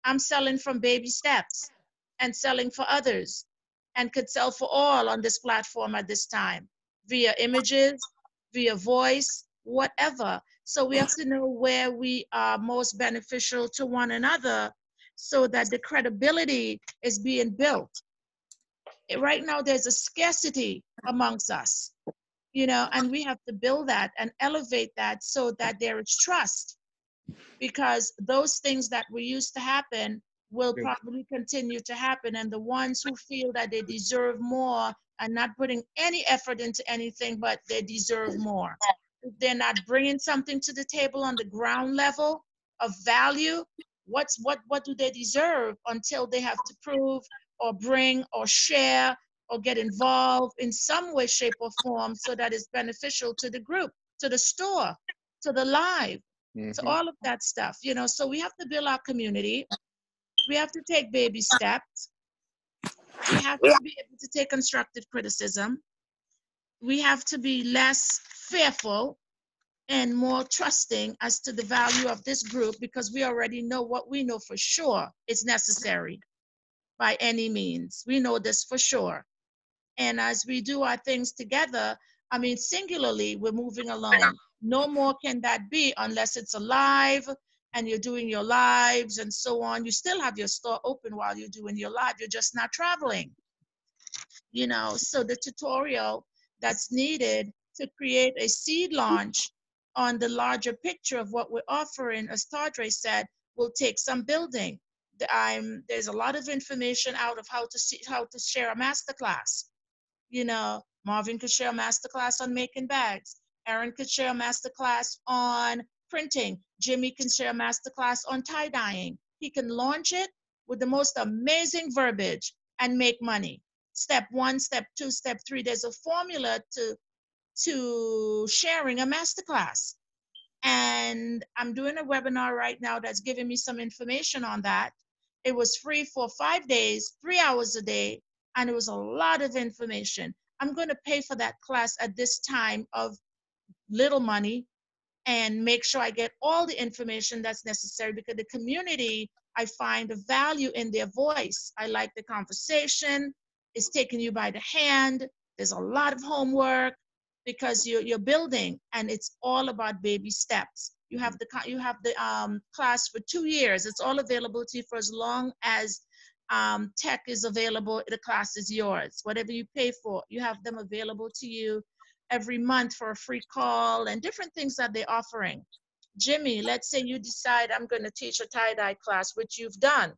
I'm selling from baby steps and selling for others, and could sell for all on this platform at this time, via images, via voice, whatever. So we have to know where we are most beneficial to one another so that the credibility is being built. Right now, there's a scarcity amongst us, you know, and we have to build that and elevate that so that there is trust, because those things that were used to happen will probably continue to happen. And the ones who feel that they deserve more are not putting any effort into anything, but they deserve more. If they're not bringing something to the table on the ground level of value, what do they deserve until they have to prove or bring or share or get involved in some way, shape, or form so that it's beneficial to the group, to the store, to the live, to all of that stuff, you know. So we have to build our community. We have to take baby steps. We have to be able to take constructive criticism. We have to be less fearful and more trusting as to the value of this group, because we already know what we know for sure is necessary by any means. We know this for sure. And as we do our things together, I mean, singularly, we're moving along. No more can that be unless it's alive and you're doing your lives and so on. You still have your store open while you're doing your live. You're just not traveling, you know. So the tutorial that's needed to create a seed launch on the larger picture of what we're offering, as Tadre said, will take some building. There's a lot of information out of how to share a masterclass. You know, Marvin could share a masterclass on making bags. Aaron could share a masterclass on printing. Jimmy can share a masterclass on tie-dyeing. He can launch it with the most amazing verbiage and make money. Step 1, step 2, step 3. There's a formula to sharing a masterclass. And I'm doing a webinar right now that's giving me some information on that. It was free for 5 days, 3 hours a day, and it was a lot of information. I'm going to pay for that class at this time of little money and make sure I get all the information that's necessary, because the community, I find the value in their voice. I like the conversation. It's taking you by the hand. There's a lot of homework because you're building, and it's all about baby steps. You have the class for 2 years. It's all available to you for as long as tech is available. The class is yours. Whatever you pay for, you have them available to you every month for a free call and different things that they're offering. Jimmy, let's say you decide I'm going to teach a tie-dye class, which you've done.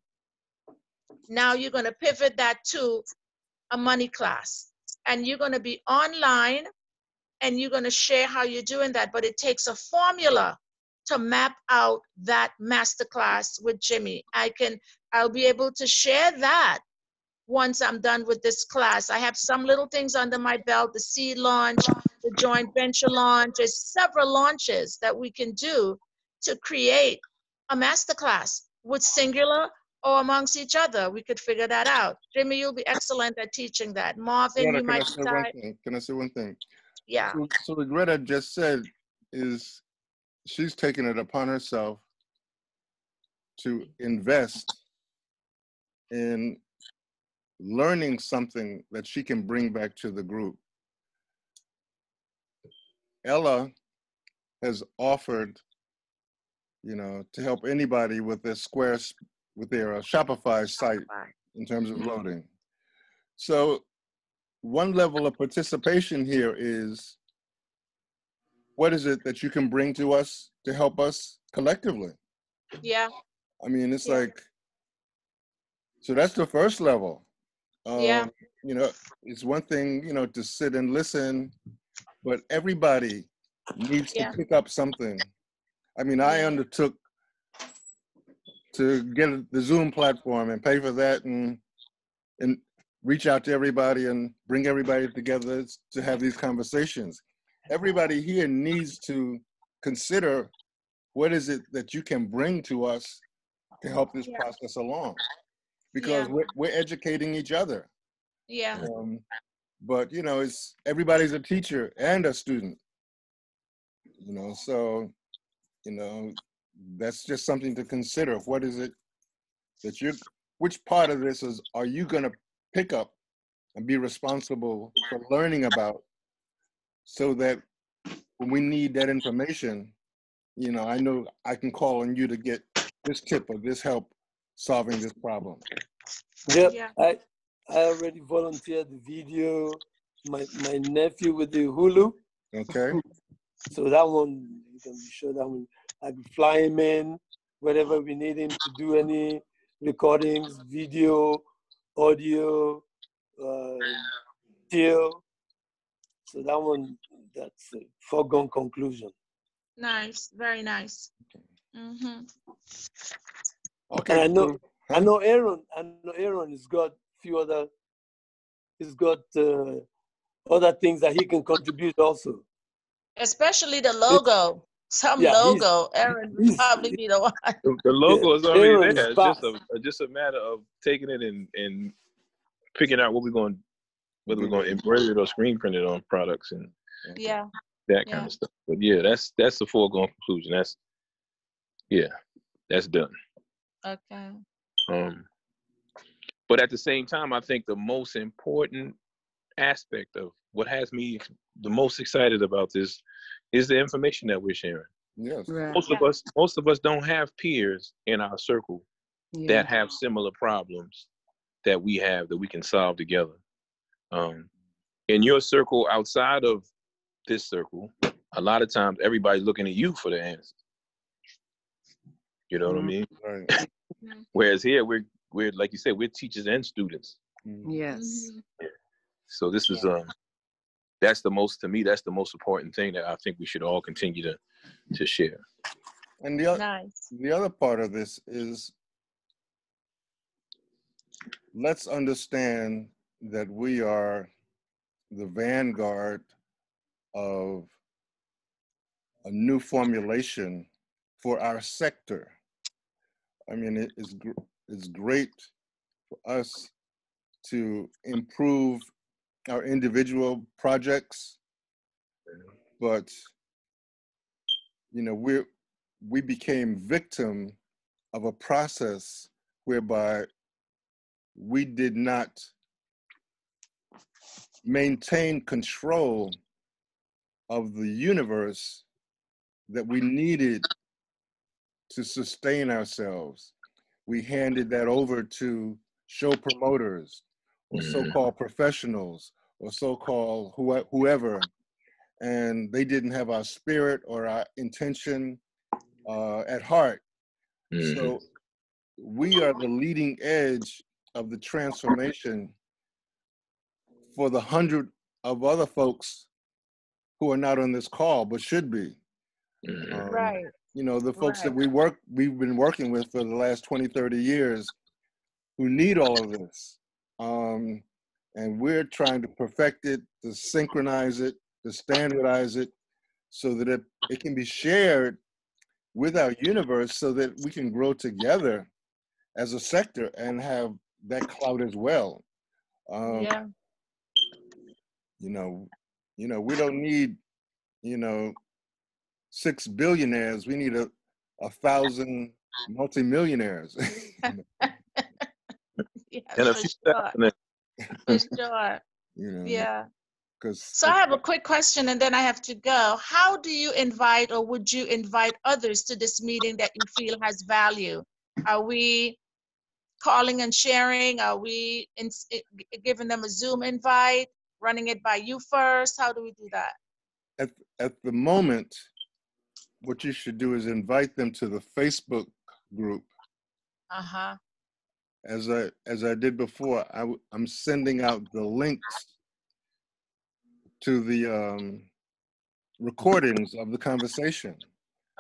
Now you're going to pivot that to a money class, and you're going to be online, and you're going to share how you're doing that. But it takes a formula to map out that masterclass with Jimmy. I'll be able to share that once I'm done with this class. I have some little things under my belt, the seed launch, the joint venture launch. There's several launches that we can do to create a masterclass with singular or amongst each other. We could figure that out. Jimmy, you'll be excellent at teaching that. Marvin, you might decide. Can I say one thing? Yeah. So what Greta just said is she's taken it upon herself to invest in learning something that she can bring back to the group. Ella has offered, you know, to help anybody with their Shopify site in terms of loading. So one level of participation here is, what is it that you can bring to us to help us collectively? Yeah. I mean, it's like, so that's the first level. Yeah. You know, it's one thing, you know, to sit and listen, but everybody needs to pick up something. I mean, I undertook to get the Zoom platform and pay for that and reach out to everybody and bring everybody together to have these conversations. Everybody here needs to consider what is it that you can bring to us to help this process along? Because we're educating each other. Yeah. But it's everybody's a teacher and a student. So that's just something to consider. What is it that which part of this are you going to pick up and be responsible for learning about, so that when we need that information, I know I can call on you to get this tip or this help solving this problem. Yep. Yeah. I already volunteered the video, my nephew with the Hulu. Okay. So that one, you can be sure that one, I can fly him in, wherever we need him to do any recordings, video, audio, still. So that one, that's a foregone conclusion. Nice, very nice. Mm-hmm. Okay. And I know Aaron has got few other. He's got other things that he can contribute also. Especially the logo. Logo. Aaron would probably be the one. The logo is already there. It's just a matter of taking it and picking out whether we're going to embroider it or screen print it on products and that kind of stuff. But that's the foregone conclusion. That's done. Okay. But at the same time, I think the most important aspect of what has me the most excited about this is the information that we're sharing. Yes. Right. Most of us don't have peers in our circle that have similar problems that we have that we can solve together. In your circle, outside of this circle, a lot of times everybody's looking at you for the answers. You know what I mean? Right. Whereas here, we're like you said, we're teachers and students. Yes. So this is that's the most important thing that I think we should all continue to share. And the other part of this is, let's understand that we are the vanguard of a new formulation for our sector. I mean, it's great for us to improve our individual projects, but we became victim of a process whereby we did not maintain control of the universe that we needed to sustain ourselves. We handed that over to show promoters or so-called professionals or so-called whoever, and they didn't have our spirit or our intention at heart. So we are the leading edge of the transformation for the 100 of other folks who are not on this call but should be. Right. The folks that we've been working with for the last 20, 30 years who need all of this. And we're trying to perfect it, to synchronize it, to standardize it, so that it can be shared with our universe, so that we can grow together as a sector and have that clout as well. We don't need 6 billionaires. We need 1,000 multimillionaires. For sure. Yeah. So I have a quick question and then I have to go. How do you invite, or would you invite others to this meeting that you feel has value? Are we calling and sharing? Are we giving them a Zoom invite, running it by you first? How do we do that? At the moment, what you should do is invite them to the Facebook group. As I did before, I'm sending out the links to the recordings of the conversation.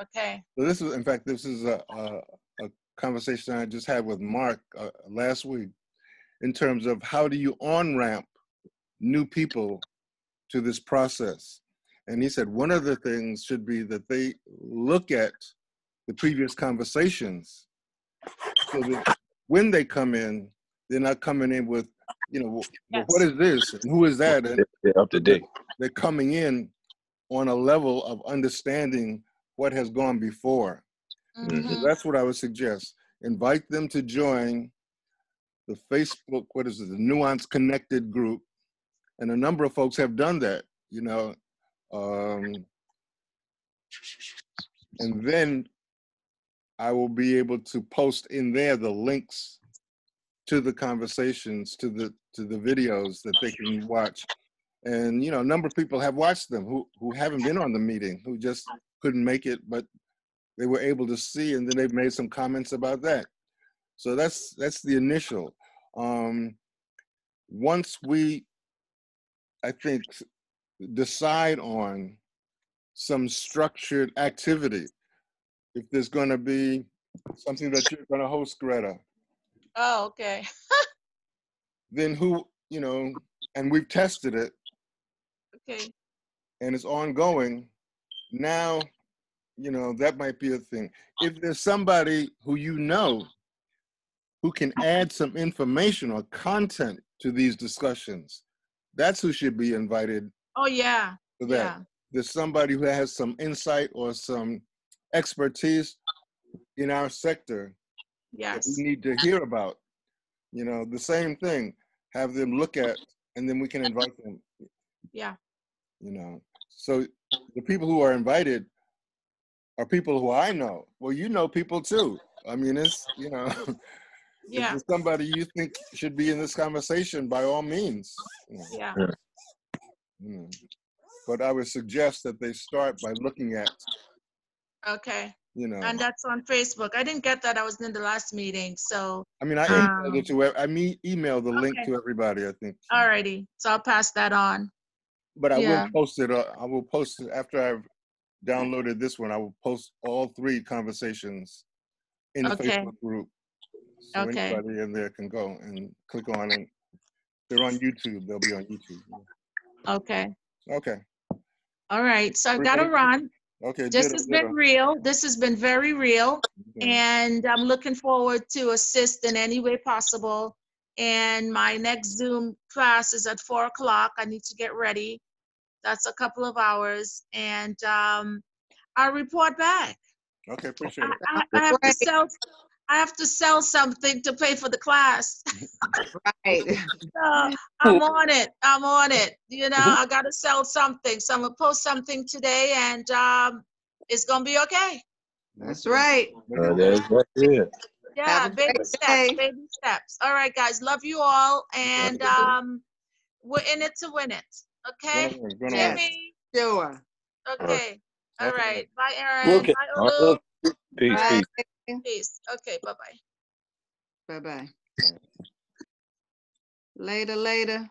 Okay. So this is a conversation I just had with Mark last week, in terms of how do you on-ramp new people to this process. And he said one of the things should be that they look at the previous conversations, so that when they come in, they're not coming in with, you know, well, what is this and who is that? And They're up to date. they're coming in on a level of understanding what has gone before. So that's what I would suggest. Invite them to join the Facebook, what is it, the Nuance Connected group. And a number of folks have done that, you know. And then I will be able to post in there the links to the conversations, to the videos that they can watch. And, you know, a number of people have watched them who haven't been on the meeting, who just couldn't make it, but they were able to see, and then they've made some comments about that. So that's the initial. Once we, I think, decide on some structured activity, if there's going to be something that you're going to host, Greta. Oh, okay. Then who, you know, and we've tested it. Okay. And it's ongoing. Now, you know, that might be a thing. If there's somebody who you know who can add some information or content to these discussions, that's who should be invited. Oh, yeah. For that. Yeah. There's somebody who has some insight or some expertise in our sector. Yes. That we need to hear about. You know, the same thing. Have them look at, and then we can invite them. Yeah. You know, so the people who are invited are people who I know. Well, you know people too. I mean, it's, you know, yeah. If there's somebody you think should be in this conversation, by all means. You know. Yeah. You know. But I would suggest that they start by looking at. Okay. You know. And that's on Facebook. I didn't get that. I was in the last meeting, so. I mean, I emailed it to. Emailed the link to everybody, I think. Alrighty, so I'll pass that on. But I will post it. I will post it after I've downloaded this one. I will post all 3 conversations in the Facebook group. So anybody in there can go and click on it. They're on YouTube. They'll be on YouTube. Okay. Okay. All right. So I've got to run. Okay. This has been real. This has been very real. Okay. And I'm looking forward to assist in any way possible. And my next Zoom class is at 4 o'clock. I need to get ready. That's a couple of hours. And I'll report back. Okay, appreciate it. I have to sell something to pay for the class. Right. So I'm on it. I'm on it. You know, I got to sell something. So I'm going to post something today, and it's going to be okay. That's right. That's it. Yeah, baby steps, baby steps. All right, guys. Love you all. And we're in it to win it. Okay? Jimmy? Sure. Okay. All right. Bye, Aaron. Okay. Bye, Olu. Peace, Bye. peace. Peace. Okay, bye-bye. Bye-bye. Later. Hallelujah.